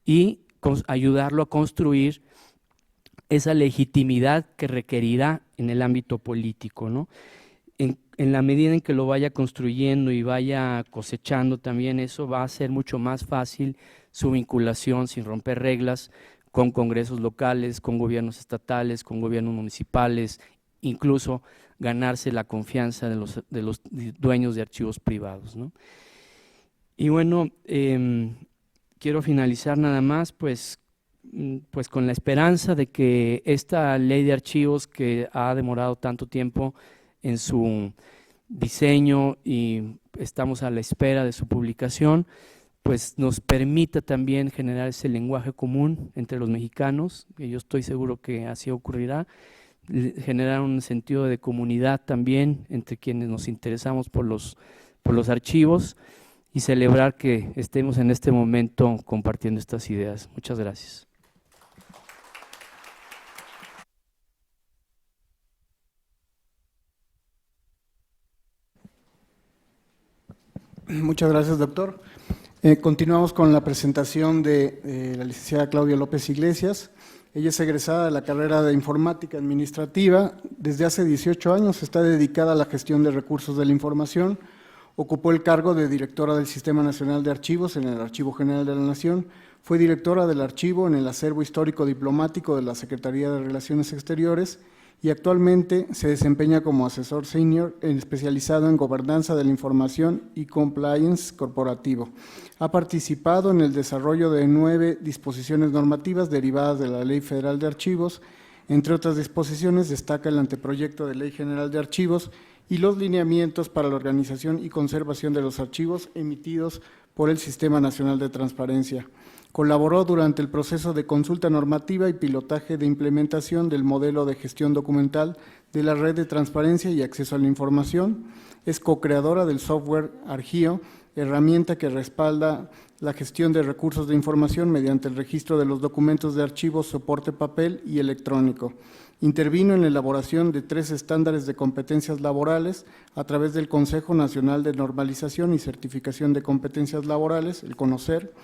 y ayudarlo a construir esa legitimidad que requerirá en el ámbito político, ¿no? En la medida en que lo vaya construyendo y vaya cosechando también, eso va a ser mucho más fácil su vinculación sin romper reglas con congresos locales, con gobiernos estatales, con gobiernos municipales, incluso ganarse la confianza de los dueños de archivos privados, ¿no? Y bueno, quiero finalizar nada más pues con la esperanza de que esta ley de archivos, que ha demorado tanto tiempo en su diseño y estamos a la espera de su publicación, pues nos permita también generar ese lenguaje común entre los mexicanos, que yo estoy seguro que así ocurrirá, generar un sentido de comunidad también entre quienes nos interesamos por los archivos, y celebrar que estemos en este momento compartiendo estas ideas. Muchas gracias. Muchas gracias, doctor. Continuamos con la presentación de la licenciada Claudia López Iglesias. Ella es egresada de la carrera de Informática Administrativa. Desde hace 18 años está dedicada a la gestión de recursos de la información. Ocupó el cargo de directora del Sistema Nacional de Archivos en el Archivo General de la Nación. Fue directora del archivo en el Acervo Histórico Diplomático de la Secretaría de Relaciones Exteriores y actualmente se desempeña como asesor senior especializado en gobernanza de la información y compliance corporativo. Ha participado en el desarrollo de 9 disposiciones normativas derivadas de la Ley Federal de Archivos. Entre otras disposiciones destaca el anteproyecto de Ley General de Archivos y los lineamientos para la organización y conservación de los archivos emitidos por el Sistema Nacional de Transparencia. Colaboró durante el proceso de consulta normativa y pilotaje de implementación del modelo de gestión documental de la Red de Transparencia y Acceso a la Información. Es co-creadora del software Argio, herramienta que respalda la gestión de recursos de información mediante el registro de los documentos de archivos, soporte papel y electrónico. Intervino en la elaboración de 3 estándares de competencias laborales a través del Consejo Nacional de Normalización y Certificación de Competencias Laborales, el CONOCER.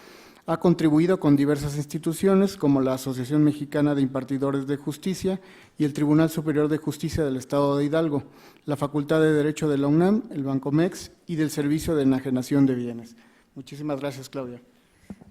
Ha contribuido con diversas instituciones como la Asociación Mexicana de Impartidores de Justicia y el Tribunal Superior de Justicia del Estado de Hidalgo, la Facultad de Derecho de la UNAM, el Bancomex y del Servicio de Enajenación de Bienes. Muchísimas gracias, Claudia.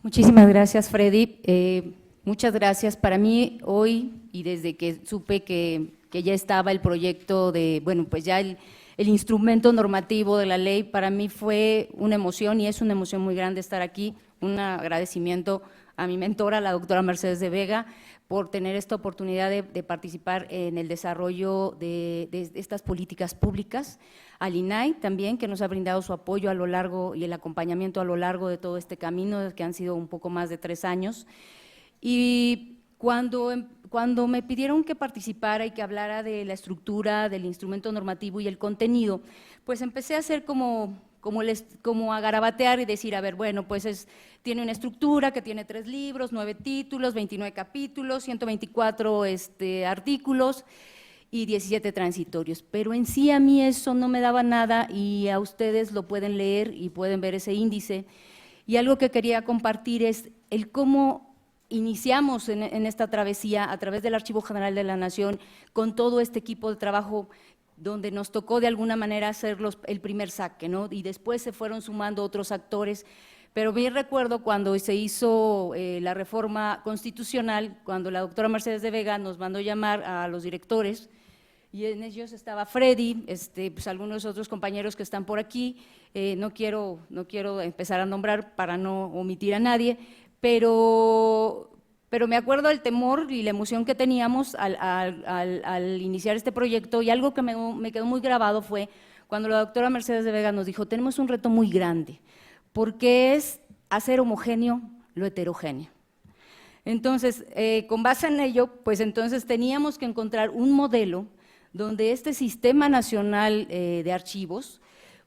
Muchísimas gracias, Freddy. Muchas gracias. Para mí hoy, y desde que supe que ya estaba el proyecto de, bueno, pues ya el instrumento normativo de la ley, para mí fue una emoción y es una emoción muy grande estar aquí. Un agradecimiento a mi mentora, la doctora Mercedes de Vega, por tener esta oportunidad de participar en el desarrollo de estas políticas públicas, al INAI también, que nos ha brindado su apoyo a lo largo y el acompañamiento a lo largo de todo este camino, que han sido un poco más de 3 años. Y cuando me pidieron que participara y que hablara de la estructura, del instrumento normativo y el contenido, pues empecé a hacer como a garabatear y decir, a ver, bueno, pues tiene una estructura que tiene 3 libros, 9 títulos, 29 capítulos, 124 artículos y 17 transitorios. Pero en sí a mí eso no me daba nada y a ustedes lo pueden leer y pueden ver ese índice. Y algo que quería compartir es el cómo iniciamos en esta travesía a través del Archivo General de la Nación con todo este equipo de trabajo donde nos tocó de alguna manera hacer el primer saque, ¿no? Y después se fueron sumando otros actores, pero bien recuerdo cuando se hizo la reforma constitucional, cuando la doctora Mercedes de Vega nos mandó llamar a los directores, y en ellos estaba Freddy, pues algunos otros compañeros que están por aquí, no quiero empezar a nombrar para no omitir a nadie, pero me acuerdo del temor y la emoción que teníamos al iniciar este proyecto, y algo que me quedó muy grabado fue cuando la doctora Mercedes de Vega nos dijo, tenemos un reto muy grande, porque es hacer homogéneo lo heterogéneo. Entonces, con base en ello, pues entonces teníamos que encontrar un modelo donde este Sistema Nacional de Archivos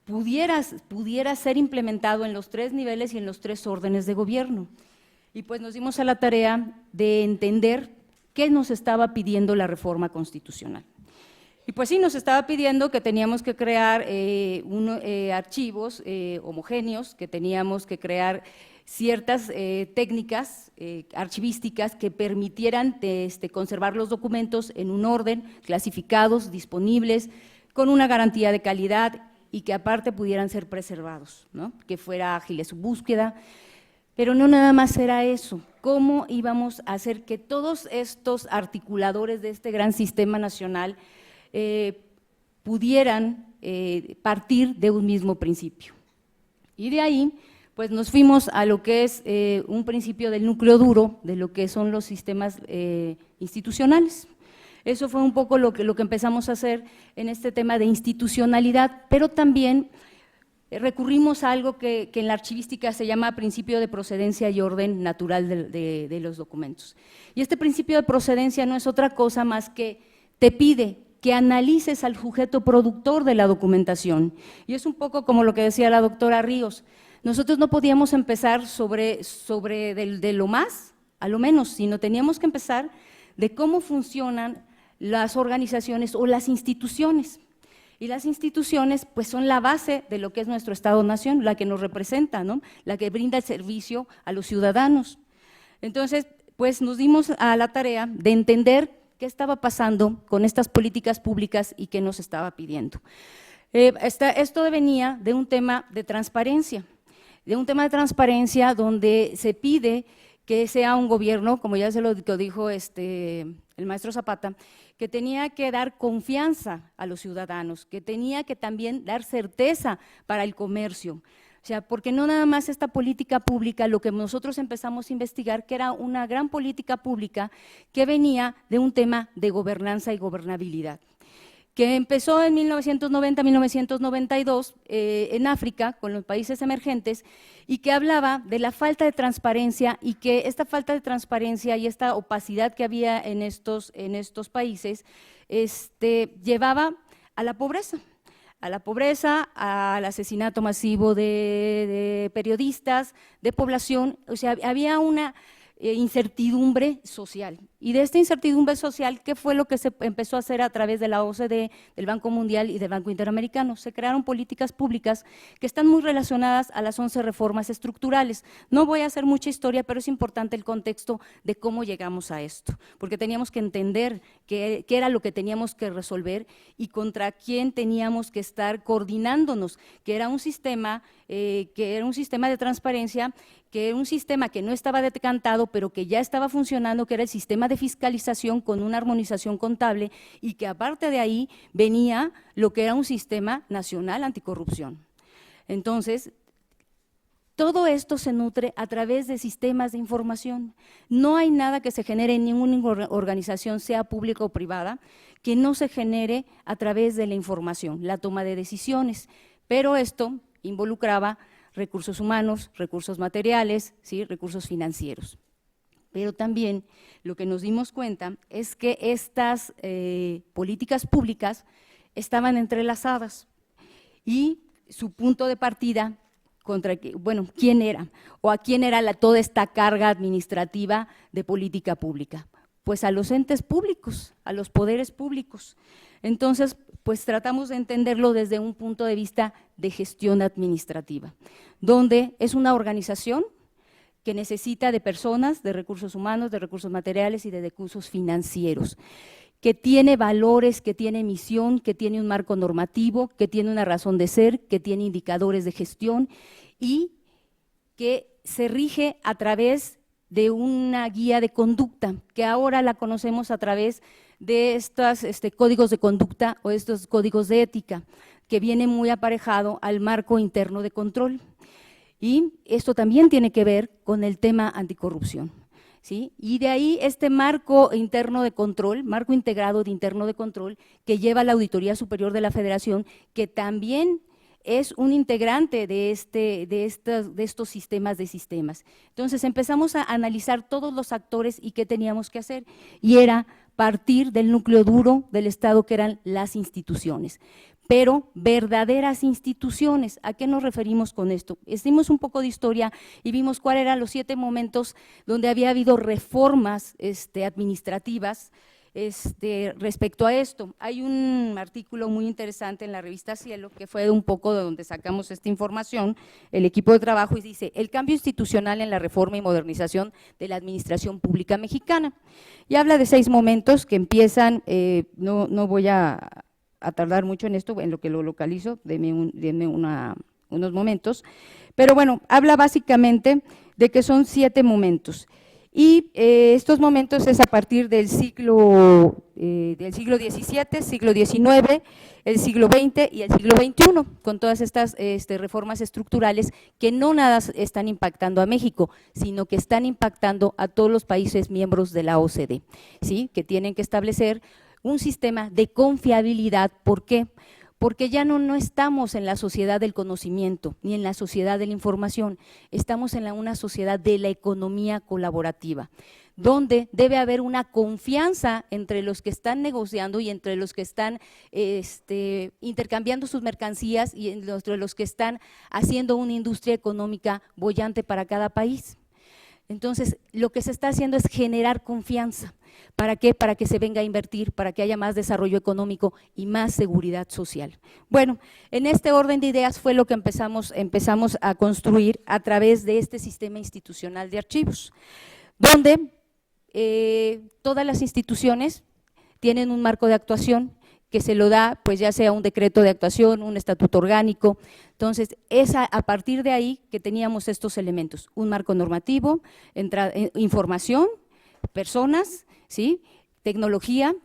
pudiera ser implementado en los 3 niveles y en los 3 órdenes de gobierno. Y pues nos dimos a la tarea de entender qué nos estaba pidiendo la reforma constitucional. Y pues sí, nos estaba pidiendo que teníamos que crear archivos homogéneos, que teníamos que crear ciertas técnicas archivísticas que permitieran conservar los documentos en un orden, clasificados, disponibles, con una garantía de calidad y que aparte pudieran ser preservados, ¿no? Que fuera ágil su búsqueda. Pero no nada más era eso, ¿cómo íbamos a hacer que todos estos articuladores de este gran sistema nacional pudieran partir de un mismo principio? Y de ahí, pues nos fuimos a lo que es un principio del núcleo duro de lo que son los sistemas institucionales. Eso fue un poco lo que empezamos a hacer en este tema de institucionalidad, pero también recurrimos a algo que en la archivística se llama principio de procedencia y orden natural de los documentos. Y este principio de procedencia no es otra cosa más que te pide que analices al sujeto productor de la documentación. Y es un poco como lo que decía la doctora Ríos, nosotros no podíamos empezar de lo más a lo menos, sino teníamos que empezar de cómo funcionan las organizaciones o las instituciones. Y las instituciones pues son la base de lo que es nuestro Estado-Nación, la que nos representa, ¿no? La que brinda el servicio a los ciudadanos. Entonces, pues nos dimos a la tarea de entender qué estaba pasando con estas políticas públicas y qué nos estaba pidiendo. Esto venía de un tema de transparencia donde se pide que sea un gobierno, como ya se lo dijo el maestro Zapata, que tenía que dar confianza a los ciudadanos, que tenía que también dar certeza para el comercio. O sea, porque no nada más esta política pública, lo que nosotros empezamos a investigar, que era una gran política pública que venía de un tema de gobernanza y gobernabilidad, que empezó en 1990-1992 en África con los países emergentes y que hablaba de la falta de transparencia y que esta falta de transparencia y esta opacidad que había en estos países llevaba a la pobreza, al asesinato masivo de periodistas, de población. O sea, había una incertidumbre social. Y de esta incertidumbre social, ¿qué fue lo que se empezó a hacer a través de la OCDE, del Banco Mundial y del Banco Interamericano? Se crearon políticas públicas que están muy relacionadas a las 11 reformas estructurales. No voy a hacer mucha historia, pero es importante el contexto de cómo llegamos a esto, porque teníamos que entender qué era lo que teníamos que resolver y contra quién teníamos que estar coordinándonos, que era un sistema de transparencia, que era un sistema que no estaba decantado, pero que ya estaba funcionando, que era el sistema de fiscalización con una armonización contable y que aparte de ahí venía lo que era un sistema nacional anticorrupción. Entonces, todo esto se nutre a través de sistemas de información. No hay nada que se genere en ninguna organización, sea pública o privada, que no se genere a través de la información, la toma de decisiones, pero esto involucraba recursos humanos, recursos materiales, ¿sí?, recursos financieros. Pero también lo que nos dimos cuenta es que estas políticas públicas estaban entrelazadas y su punto de partida ¿quién era? ¿O a quién era toda esta carga administrativa de política pública? Pues a los entes públicos, a los poderes públicos. Entonces, pues tratamos de entenderlo desde un punto de vista de gestión administrativa, donde es una organización que necesita de personas, de recursos humanos, de recursos materiales y de recursos financieros, que tiene valores, que tiene misión, que tiene un marco normativo, que tiene una razón de ser, que tiene indicadores de gestión y que se rige a través de una guía de conducta, que ahora la conocemos a través de estos códigos de conducta o estos códigos de ética, que viene muy aparejado al marco interno de control. Y esto también tiene que ver con el tema anticorrupción, ¿sí? Y de ahí este marco interno de control, marco integrado de interno de control, que lleva la Auditoría Superior de la Federación, que también es un integrante de estos sistemas de sistemas. Entonces empezamos a analizar todos los actores y qué teníamos que hacer, y era partir del núcleo duro del Estado, que eran las instituciones, pero verdaderas instituciones. ¿A qué nos referimos con esto? Hicimos un poco de historia y vimos cuáles eran los 7 momentos donde había habido reformas administrativas respecto a esto. Hay un artículo muy interesante en la revista Cielo, que fue un poco de donde sacamos esta información, el equipo de trabajo, y dice: el cambio institucional en la reforma y modernización de la administración pública mexicana. Y habla de 6 momentos que empiezan, no voy a tardar mucho en esto, en lo que lo localizo, denme unos momentos, pero bueno, habla básicamente de que son 7 momentos. Y estos momentos es a partir del siglo XVII, siglo XIX, el siglo XX y el siglo XXI, con todas estas reformas estructurales que no nada están impactando a México, sino que están impactando a todos los países miembros de la OCDE, ¿sí?, que tienen que establecer un sistema de confiabilidad. ¿Por qué? Porque ya no estamos en la sociedad del conocimiento, ni en la sociedad de la información, estamos en una sociedad de la economía colaborativa, donde debe haber una confianza entre los que están negociando y entre los que están intercambiando sus mercancías y entre los que están haciendo una industria económica boyante para cada país. Entonces, lo que se está haciendo es generar confianza. ¿Para qué? Para que se venga a invertir, para que haya más desarrollo económico y más seguridad social. Bueno, en este orden de ideas fue lo que empezamos a construir a través de este sistema institucional de archivos, donde todas las instituciones tienen un marco de actuación que se lo da, pues ya sea un decreto de actuación, un estatuto orgánico. Entonces, es a partir de ahí que teníamos estos elementos, un marco normativo, información, personas, ¿sí?, tecnología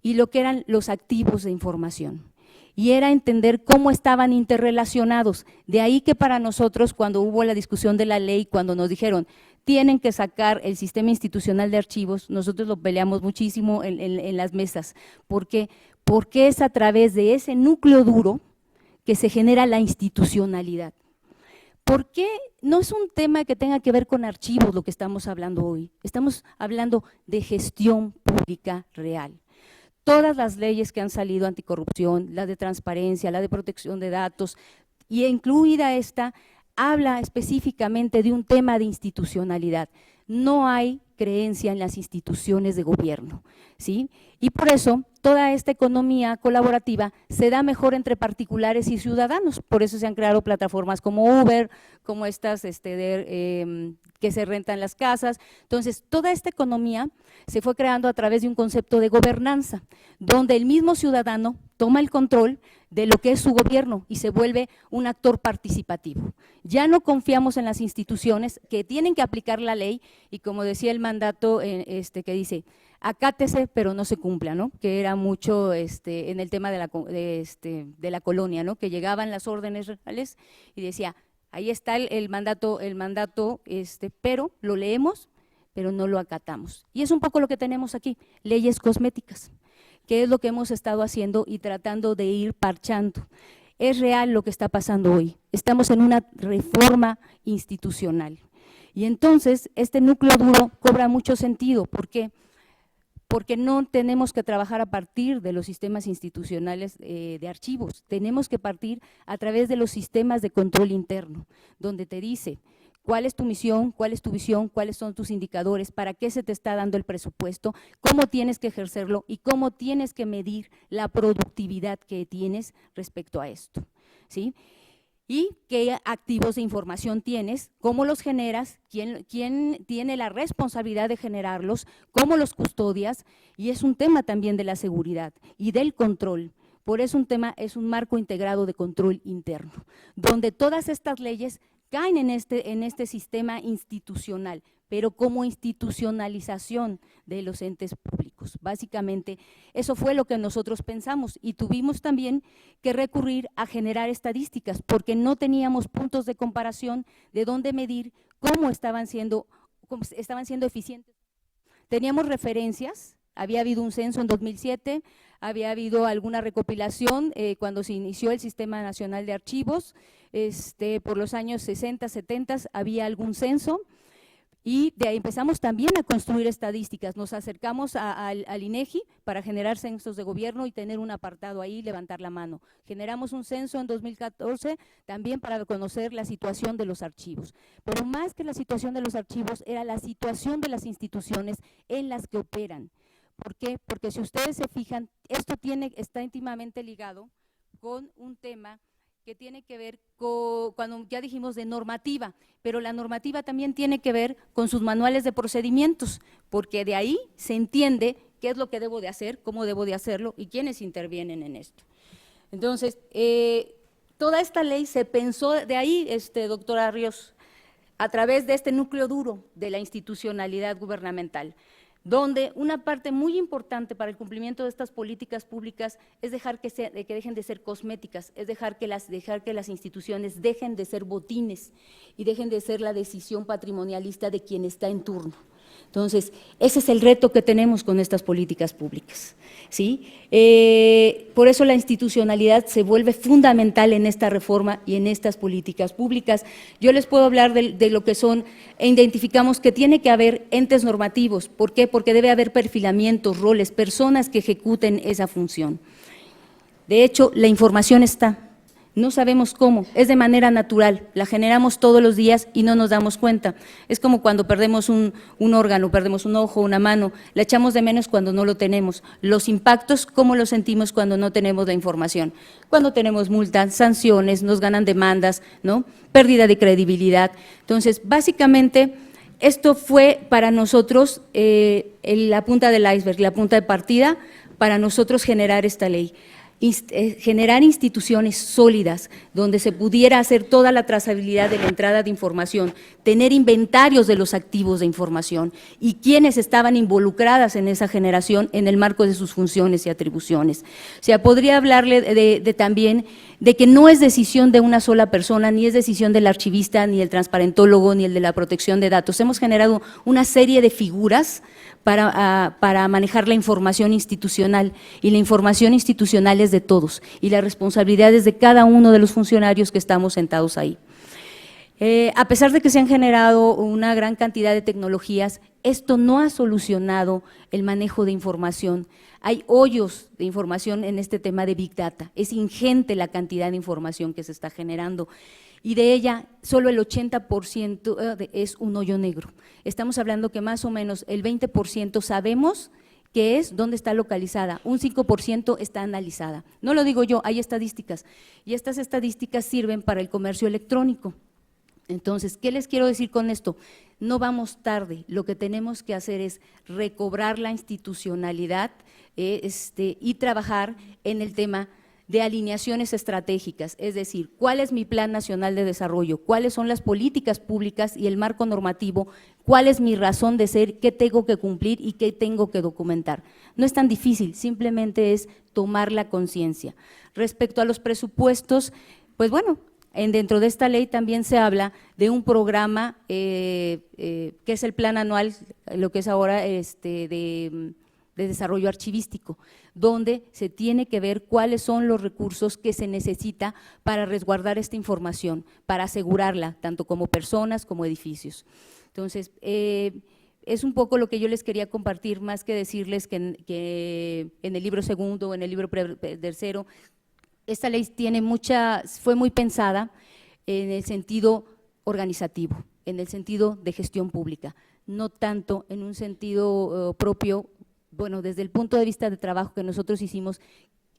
y lo que eran los activos de información. Y era entender cómo estaban interrelacionados. De ahí que para nosotros, cuando hubo la discusión de la ley, cuando nos dijeron tienen que sacar el sistema institucional de archivos, nosotros lo peleamos muchísimo en las mesas. ¿Por qué? Porque es a través de ese núcleo duro que se genera la institucionalidad. ¿Por qué? No es un tema que tenga que ver con archivos lo que estamos hablando hoy, estamos hablando de gestión pública real. Todas las leyes que han salido anticorrupción, la de transparencia, la de protección de datos, y incluida esta, habla específicamente de un tema de institucionalidad. No hay creencia en las instituciones de gobierno, ¿sí? Y por eso toda esta economía colaborativa se da mejor entre particulares y ciudadanos, por eso se han creado plataformas como Uber, como estas que se rentan las casas. Entonces, toda esta economía se fue creando a través de un concepto de gobernanza, donde el mismo ciudadano toma el control de lo que es su gobierno y se vuelve un actor participativo. Ya no confiamos en las instituciones que tienen que aplicar la ley y como decía el mandato que dice, acátese pero no se cumpla, ¿no? Que era mucho en el tema de la colonia, ¿no? Que llegaban las órdenes reales y decía, ahí está el mandato, pero lo leemos, pero no lo acatamos. Y es un poco lo que tenemos aquí, leyes cosméticas, que es lo que hemos estado haciendo y tratando de ir parchando. Es real lo que está pasando hoy, estamos en una reforma institucional. Y entonces este núcleo duro cobra mucho sentido. ¿Por qué? Porque no tenemos que trabajar a partir de los sistemas institucionales de archivos, tenemos que partir a través de los sistemas de control interno, donde te dice cuál es tu misión, cuál es tu visión, cuáles son tus indicadores, para qué se te está dando el presupuesto, cómo tienes que ejercerlo y cómo tienes que medir la productividad que tienes respecto a esto, ¿sí? Y qué activos de información tienes, cómo los generas, quién tiene la responsabilidad de generarlos, cómo los custodias, y es un tema también de la seguridad y del control. Por eso es un marco integrado de control interno, donde todas estas leyes caen en este sistema institucional, pero como institucionalización de los entes públicos. Básicamente, eso fue lo que nosotros pensamos y tuvimos también que recurrir a generar estadísticas porque no teníamos puntos de comparación de dónde medir cómo estaban siendo eficientes. Teníamos referencias, había habido un censo en 2007, había habido alguna recopilación cuando se inició el Sistema Nacional de Archivos, por los años 60, 70 había algún censo. Y de ahí empezamos también a construir estadísticas, nos acercamos al INEGI para generar censos de gobierno y tener un apartado ahí, levantar la mano. Generamos un censo en 2014 también para conocer la situación de los archivos, pero más que la situación de los archivos era la situación de las instituciones en las que operan. ¿Por qué? Porque si ustedes se fijan, esto está íntimamente ligado con un tema que tiene que ver con, cuando ya dijimos de normativa, pero la normativa también tiene que ver con sus manuales de procedimientos, porque de ahí se entiende qué es lo que debo de hacer, cómo debo de hacerlo y quiénes intervienen en esto. Entonces, toda esta ley se pensó de ahí, doctora Ríos, a través de este núcleo duro de la institucionalidad gubernamental, donde una parte muy importante para el cumplimiento de estas políticas públicas es dejar que dejen de ser cosméticas, es dejar que las instituciones dejen de ser botines y dejen de ser la decisión patrimonialista de quien está en turno. Entonces, ese es el reto que tenemos con estas políticas públicas, ¿sí? Por eso la institucionalidad se vuelve fundamental en esta reforma y en estas políticas públicas. Yo les puedo hablar de lo que son, identificamos que tiene que haber entes normativos. ¿Por qué? Porque debe haber perfilamientos, roles, personas que ejecuten esa función. De hecho, la información está. No sabemos cómo, es de manera natural, la generamos todos los días y no nos damos cuenta. Es como cuando perdemos un órgano, perdemos un ojo, una mano, la echamos de menos cuando no lo tenemos. Los impactos, ¿cómo los sentimos cuando no tenemos la información? Cuando tenemos multas, sanciones, nos ganan demandas, ¿no? Pérdida de credibilidad. Entonces, básicamente, esto fue para nosotros la punta del iceberg, la punta de partida para nosotros generar esta ley. Generar instituciones sólidas donde se pudiera hacer toda la trazabilidad de la entrada de información, tener inventarios de los activos de información y quienes estaban involucradas en esa generación en el marco de sus funciones y atribuciones. O sea, podría hablarle también de que no es decisión de una sola persona, ni es decisión del archivista, ni el transparentólogo, ni el de la protección de datos. Hemos generado una serie de figuras para manejar la información institucional, y la información institucional es de todos y la responsabilidad es de cada uno de los funcionarios que estamos sentados ahí. A pesar de que se han generado una gran cantidad de tecnologías, esto no ha solucionado el manejo de información. Hay hoyos de información en este tema de Big Data, es ingente la cantidad de información que se está generando. Y de ella solo el 80% es un hoyo negro. Estamos hablando que más o menos el 20% sabemos qué es, dónde está localizada, un 5% está analizada. No lo digo yo, hay estadísticas, y estas estadísticas sirven para el comercio electrónico. Entonces, ¿qué les quiero decir con esto? No vamos tarde, lo que tenemos que hacer es recobrar la institucionalidad y trabajar en el tema de alineaciones estratégicas, es decir, cuál es mi plan nacional de desarrollo, cuáles son las políticas públicas y el marco normativo, cuál es mi razón de ser, qué tengo que cumplir y qué tengo que documentar. No es tan difícil, simplemente es tomar la conciencia. Respecto a los presupuestos, pues bueno, dentro de esta ley también se habla de un programa que es el plan anual, lo que es ahora de desarrollo archivístico, donde se tiene que ver cuáles son los recursos que se necesita para resguardar esta información, para asegurarla, tanto como personas como edificios. Entonces, es un poco lo que yo les quería compartir, más que decirles que en el libro segundo o en el libro tercero, esta ley fue muy pensada en el sentido organizativo, en el sentido de gestión pública, no tanto en un sentido propio. Bueno, desde el punto de vista de trabajo que nosotros hicimos,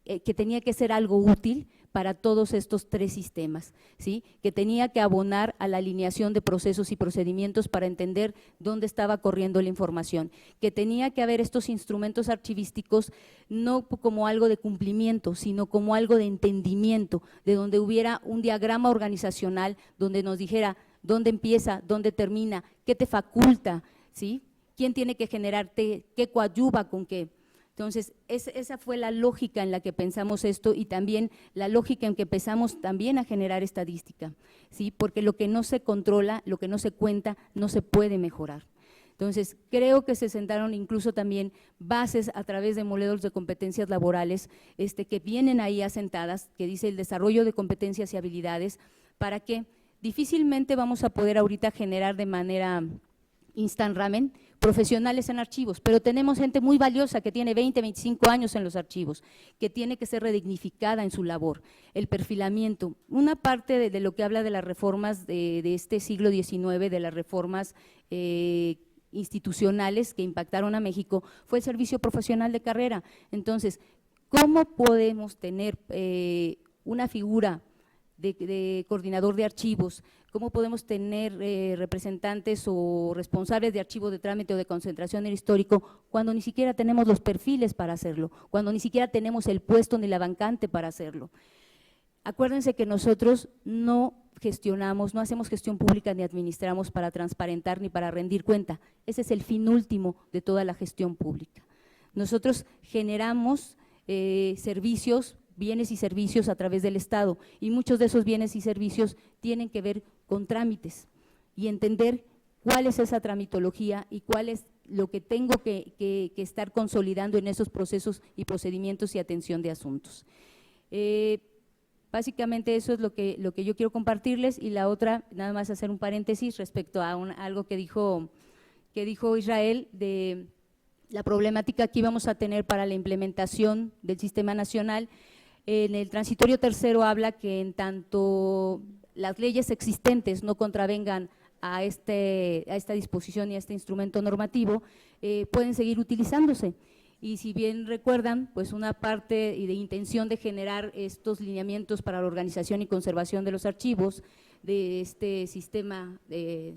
que tenía que ser algo útil para todos estos tres sistemas, ¿sí? Que tenía que abonar a la alineación de procesos y procedimientos para entender dónde estaba corriendo la información, que tenía que haber estos instrumentos archivísticos no como algo de cumplimiento, sino como algo de entendimiento, de donde hubiera un diagrama organizacional donde nos dijera dónde empieza, dónde termina, qué te faculta, ¿sí? ¿Quién tiene que generarte, qué coadyuva con qué? Entonces, esa fue la lógica en la que pensamos esto y también la lógica en que empezamos también a generar estadística, ¿sí? Porque lo que no se controla, lo que no se cuenta, no se puede mejorar. Entonces, creo que se sentaron incluso también bases a través de modelos de competencias laborales que vienen ahí asentadas, que dice el desarrollo de competencias y habilidades, para que difícilmente vamos a poder ahorita generar de manera instant ramen profesionales en archivos, pero tenemos gente muy valiosa que tiene 20, 25 años en los archivos, que tiene que ser redignificada en su labor, el perfilamiento. Una parte de lo que habla de las reformas de este siglo XIX, de las reformas institucionales que impactaron a México, fue el servicio profesional de carrera. Entonces, ¿cómo podemos tener una figura de coordinador de archivos? ¿Cómo podemos tener representantes o responsables de archivos de trámite o de concentración en el histórico cuando ni siquiera tenemos los perfiles para hacerlo, cuando ni siquiera tenemos el puesto ni la vacante para hacerlo? Acuérdense que nosotros no gestionamos, no hacemos gestión pública ni administramos para transparentar ni para rendir cuenta. Ese es el fin último de toda la gestión pública. Nosotros generamos servicios, bienes y servicios a través del Estado, y muchos de esos bienes y servicios tienen que ver con trámites y entender cuál es esa tramitología y cuál es lo que tengo que estar consolidando en esos procesos y procedimientos y atención de asuntos. Básicamente eso es lo que yo quiero compartirles, y la otra, nada más hacer un paréntesis respecto a algo que dijo Israel de la problemática que íbamos a tener para la implementación del Sistema Nacional. En el transitorio tercero habla que en tanto las leyes existentes no contravengan a esta disposición y a este instrumento normativo, pueden seguir utilizándose. Y si bien recuerdan, pues una parte de intención de generar estos lineamientos para la organización y conservación de los archivos de este Sistema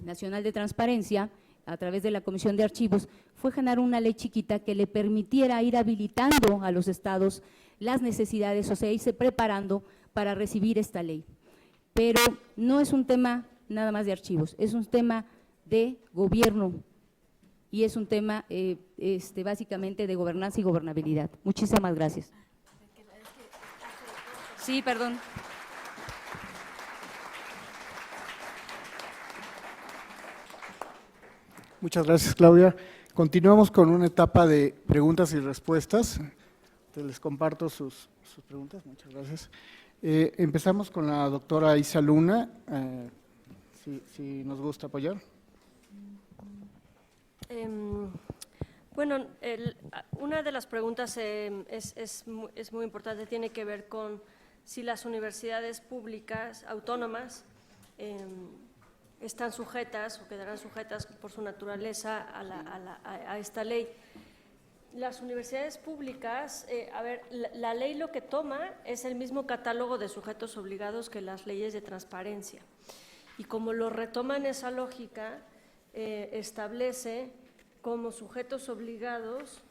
Nacional de Transparencia, a través de la Comisión de Archivos, fue generar una ley chiquita que le permitiera ir habilitando a los estados las necesidades, o sea, irse preparando para recibir esta ley. Pero no es un tema nada más de archivos, es un tema de gobierno y es un tema básicamente de gobernanza y gobernabilidad. Muchísimas gracias. Sí, perdón. Muchas gracias, Claudia. Continuamos con una etapa de preguntas y respuestas. Les comparto sus preguntas. Muchas gracias. Empezamos con la doctora Isa Luna, si nos gusta apoyar. Bueno, una de las preguntas es muy importante, tiene que ver con si las universidades públicas autónomas están sujetas o quedarán sujetas por su naturaleza a esta ley. Las universidades públicas, la ley lo que toma es el mismo catálogo de sujetos obligados que las leyes de transparencia. Y como lo retoman esa lógica, establece como sujetos obligados,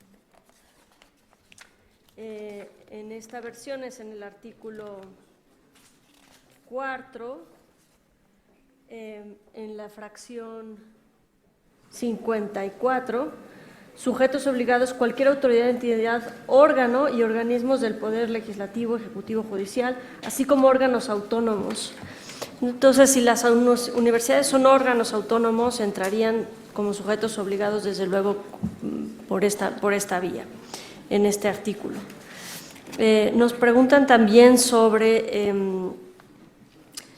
en esta versión es en el artículo 4, en la fracción 54, sujetos obligados cualquier autoridad, entidad, órgano y organismos del Poder Legislativo, Ejecutivo, Judicial, así como órganos autónomos. Entonces, si las universidades son órganos autónomos, entrarían como sujetos obligados, desde luego, por esta vía, en este artículo. Nos preguntan también sobre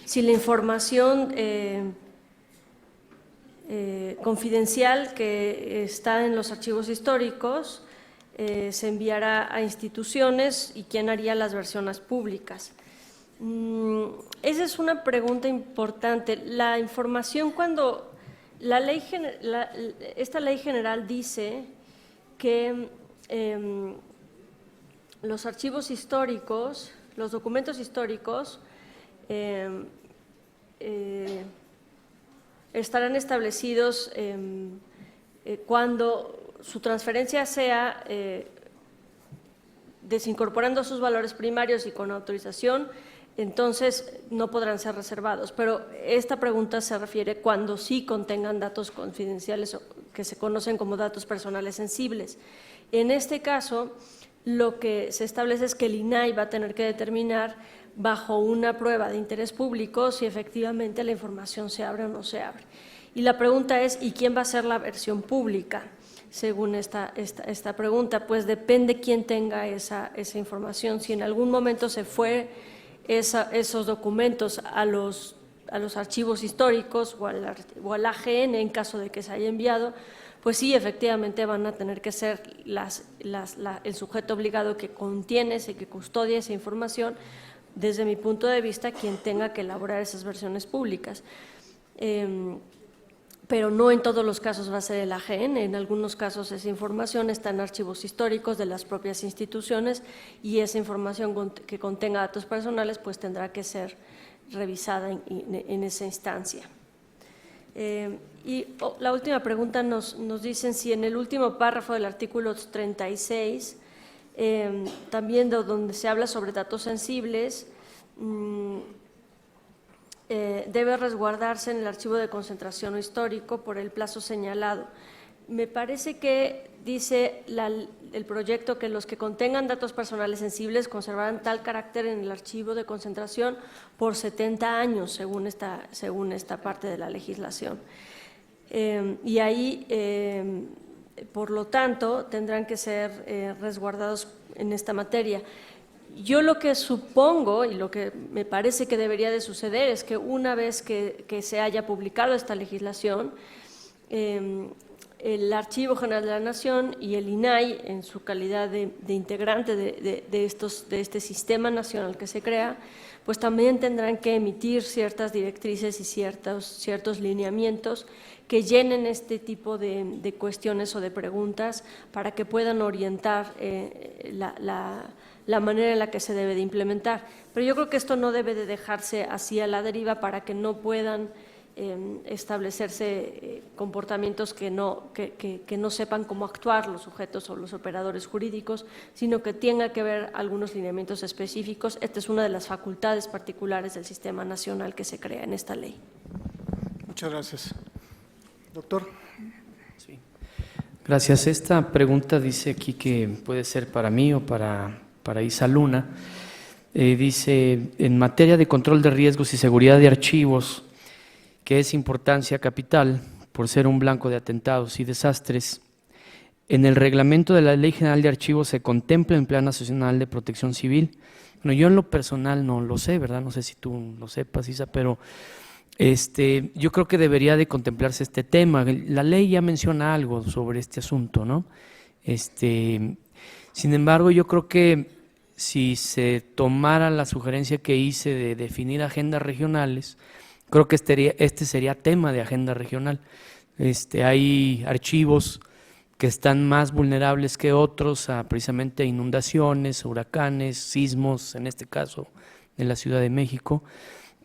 si la información confidencial que está en los archivos históricos se enviará a instituciones y quién haría las versiones públicas. Esa es una pregunta importante. La información, cuando esta ley general dice que los archivos históricos, los documentos históricos, estarán establecidos cuando su transferencia sea desincorporando sus valores primarios y con autorización, entonces no podrán ser reservados. Pero esta pregunta se refiere cuando sí contengan datos confidenciales que se conocen como datos personales sensibles. En este caso, lo que se establece es que el INAI va a tener que determinar bajo una prueba de interés público si efectivamente la información se abre o no se abre. Y la pregunta es, ¿y quién va a ser la versión pública? Según esta pregunta, pues depende quién tenga esa información. Si en algún momento se fue esos documentos a los archivos históricos o al AGN en caso de que se haya enviado, pues sí, efectivamente van a tener que ser el sujeto obligado que contiene, que custodia esa información, desde mi punto de vista, quien tenga que elaborar esas versiones públicas. Pero no en todos los casos va a ser el AGN, en algunos casos esa información está en archivos históricos de las propias instituciones y esa información que contenga datos personales pues tendrá que ser revisada en esa instancia. Y la última pregunta nos dicen si en el último párrafo del artículo 36, también donde se habla sobre datos sensibles, debe resguardarse en el archivo de concentración o histórico por el plazo señalado. Me parece que dice el proyecto que los que contengan datos personales sensibles conservarán tal carácter en el archivo de concentración por 70 años, según esta parte de la legislación. y ahí, por lo tanto, tendrán que ser resguardados en esta materia. Yo lo que supongo y lo que me parece que debería de suceder es que una vez que se haya publicado esta legislación, el Archivo General de la Nación y el INAI, en su calidad de integrante de este sistema nacional que se crea, pues también tendrán que emitir ciertas directrices y ciertos lineamientos que llenen este tipo de cuestiones o de preguntas para que puedan orientar la manera en la que se debe de implementar. Pero yo creo que esto no debe de dejarse así a la deriva para que no puedan establecerse comportamientos que no sepan cómo actuar los sujetos o los operadores jurídicos, sino que tenga que haber algunos lineamientos específicos. Esta es una de las facultades particulares del sistema nacional que se crea en esta ley. Muchas gracias. Doctor. Sí. Gracias. Esta pregunta dice aquí que puede ser para mí o para Isa Luna. Dice, en materia de control de riesgos y seguridad de archivos, que es importancia capital por ser un blanco de atentados y desastres, en el reglamento de la Ley General de Archivos se contempla en Plan Nacional de Protección Civil. Bueno, yo en lo personal no lo sé, ¿verdad? No sé si tú lo sepas, Isa, pero yo creo que debería de contemplarse este tema. La ley ya menciona algo sobre este asunto, ¿no? Sin embargo, yo creo que si se tomara la sugerencia que hice de definir agendas regionales, creo que este sería tema de agenda regional. Hay archivos que están más vulnerables que otros a precisamente inundaciones, huracanes, sismos, en este caso en la Ciudad de México.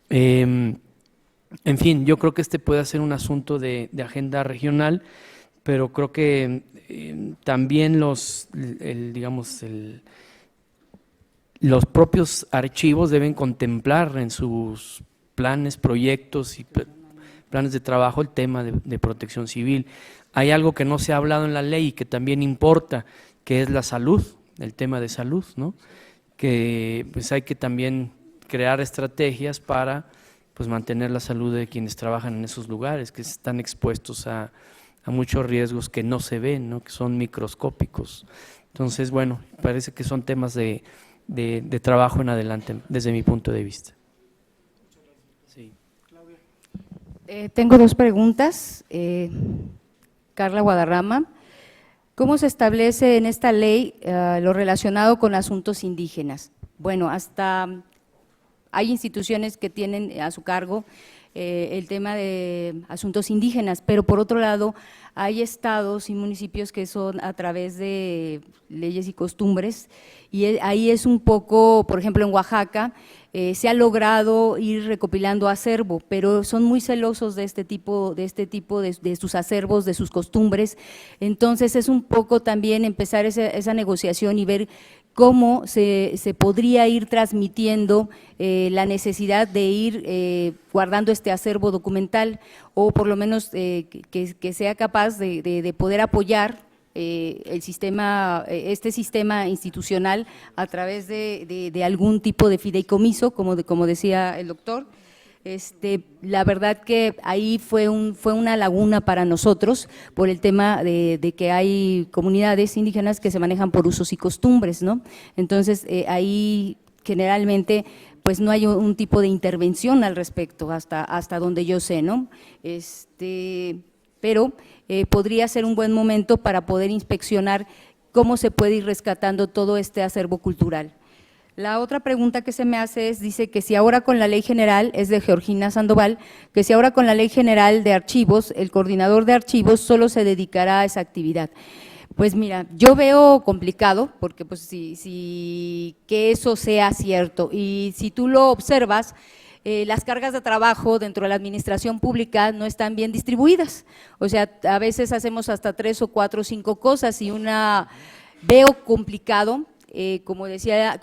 En fin, yo creo que puede ser un asunto de agenda regional, pero creo que también los propios archivos deben contemplar en sus planes, proyectos y planes de trabajo el tema de protección civil. Hay algo que no se ha hablado en la ley y que también importa, que es la salud, el tema de salud, ¿no? Que pues hay que también crear estrategias para pues mantener la salud de quienes trabajan en esos lugares, que están expuestos a muchos riesgos que no se ven, ¿no? Que son microscópicos. Entonces, bueno, parece que son temas de trabajo en adelante, desde mi punto de vista. Sí. Tengo dos preguntas. Carla Guadarrama, ¿cómo se establece en esta ley lo relacionado con asuntos indígenas? Bueno, hasta hay instituciones que tienen a su cargo el tema de asuntos indígenas, pero por otro lado hay estados y municipios que son a través de leyes y costumbres, y ahí es un poco, por ejemplo en Oaxaca, se ha logrado ir recopilando acervo, pero son muy celosos de este tipo de sus acervos, de sus costumbres. Entonces es un poco también empezar esa negociación y ver cómo se podría ir transmitiendo la necesidad de ir guardando este acervo documental, o por lo menos que sea capaz de poder apoyar el sistema, este sistema institucional a través de algún tipo de fideicomiso, como decía el doctor. La verdad que ahí fue una laguna para nosotros por el tema de que hay comunidades indígenas que se manejan por usos y costumbres, ¿no? Entonces ahí generalmente pues no hay un tipo de intervención al respecto hasta donde yo sé, ¿no? Pero podría ser un buen momento para poder inspeccionar cómo se puede ir rescatando todo este acervo cultural. La otra pregunta que se me hace dice que si ahora con la Ley General, es de Georgina Sandoval, que si ahora con la Ley General de Archivos, el coordinador de archivos solo se dedicará a esa actividad. Pues mira, yo veo complicado, porque pues si que eso sea cierto, y si tú lo observas, las cargas de trabajo dentro de la administración pública no están bien distribuidas, o sea, a veces hacemos hasta 3 o 4 o 5 cosas y veo complicado, como decía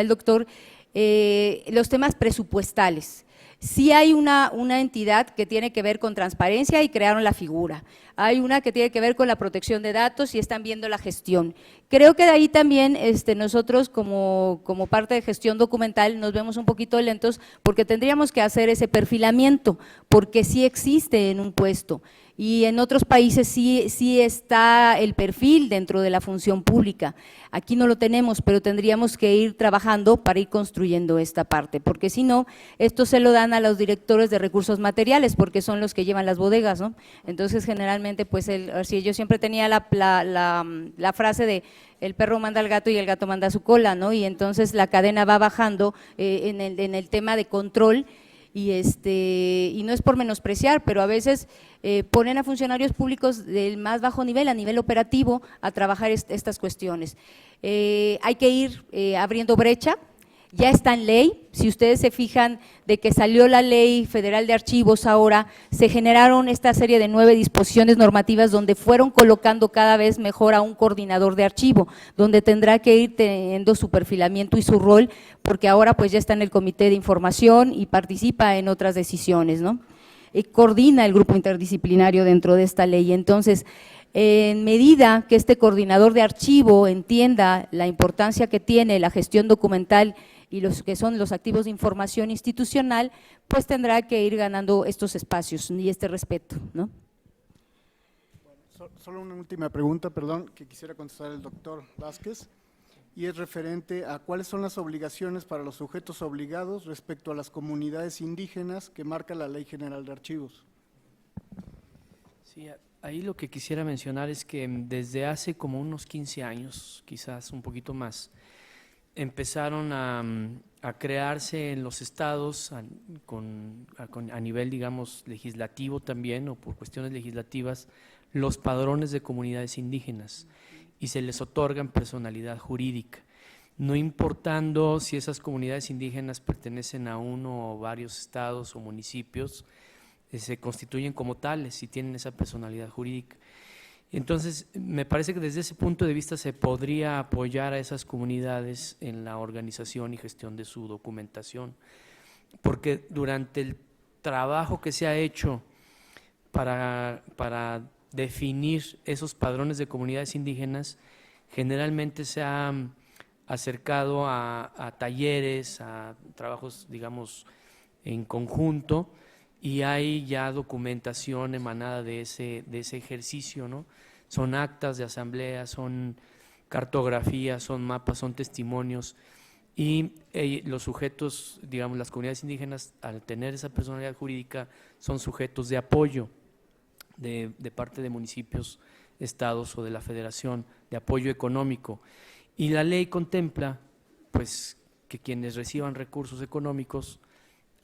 el doctor, los temas presupuestales. Sí hay una entidad que tiene que ver con transparencia y crearon la figura, hay una que tiene que ver con la protección de datos y están viendo la gestión. Creo que de ahí también nosotros como parte de gestión documental nos vemos un poquito lentos porque tendríamos que hacer ese perfilamiento, porque sí existe en un puesto Y en otros países sí está el perfil dentro de la función pública. Aquí no lo tenemos, pero tendríamos que ir trabajando para ir construyendo esta parte, porque si no, esto se lo dan a los directores de recursos materiales, porque son los que llevan las bodegas, ¿no? Entonces, generalmente, pues, si yo siempre tenía la frase de el perro manda al gato y el gato manda a su cola, ¿no? Y entonces la cadena va bajando en el tema de control. Y no es por menospreciar, pero a veces ponen a funcionarios públicos del más bajo nivel, a nivel operativo, a trabajar estas cuestiones. Hay que ir abriendo brecha, ya está en ley, si ustedes se fijan de que salió la Ley Federal de Archivos ahora, se generaron esta serie de 9 disposiciones normativas donde fueron colocando cada vez mejor a un coordinador de archivo, donde tendrá que ir teniendo su perfilamiento y su rol, porque ahora pues ya está en el comité de información y participa en otras decisiones, ¿no? Coordina el grupo interdisciplinario dentro de esta ley. Entonces, en medida que este coordinador de archivo entienda la importancia que tiene la gestión documental y los que son los activos de información institucional, pues tendrá que ir ganando estos espacios y este respeto, ¿no? Bueno, solo una última pregunta, perdón, que quisiera contestar el doctor Vázquez, y es referente a cuáles son las obligaciones para los sujetos obligados respecto a las comunidades indígenas que marca la Ley General de Archivos. Sí, ahí lo que quisiera mencionar es que desde hace como unos 15 años, quizás un poquito más, empezaron a crearse en los estados a nivel, digamos, legislativo también, o por cuestiones legislativas, los padrones de comunidades indígenas y se les otorgan personalidad jurídica, no importando si esas comunidades indígenas pertenecen a uno o varios estados o municipios, se constituyen como tales y tienen esa personalidad jurídica. Entonces, me parece que desde ese punto de vista se podría apoyar a esas comunidades en la organización y gestión de su documentación, porque durante el trabajo que se ha hecho para definir esos padrones de comunidades indígenas, generalmente se ha acercado a talleres, a trabajos, digamos, en conjunto, y hay ya documentación emanada de ese ejercicio, ¿no? Son actas de asamblea, son cartografías, son mapas, son testimonios, y los sujetos, digamos, las comunidades indígenas, al tener esa personalidad jurídica, son sujetos de apoyo de parte de municipios, estados o de la federación, de apoyo económico. Y la ley contempla, pues, que quienes reciban recursos económicos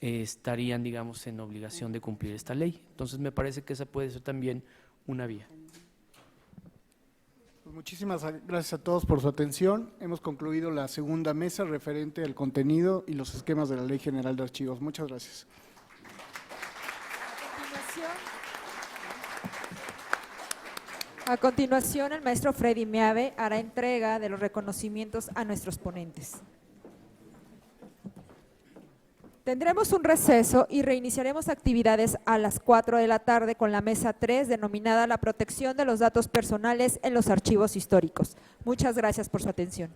estarían, digamos, en obligación de cumplir esta ley. Entonces, me parece que esa puede ser también una vía. Pues muchísimas gracias a todos por su atención. Hemos concluido la segunda mesa referente al contenido y los esquemas de la Ley General de Archivos. Muchas gracias. A continuación, el maestro Freddy Meave hará entrega de los reconocimientos a nuestros ponentes. Tendremos un receso y reiniciaremos actividades a las 4 de la tarde con la mesa 3, denominada La protección de los datos personales en los archivos históricos. Muchas gracias por su atención.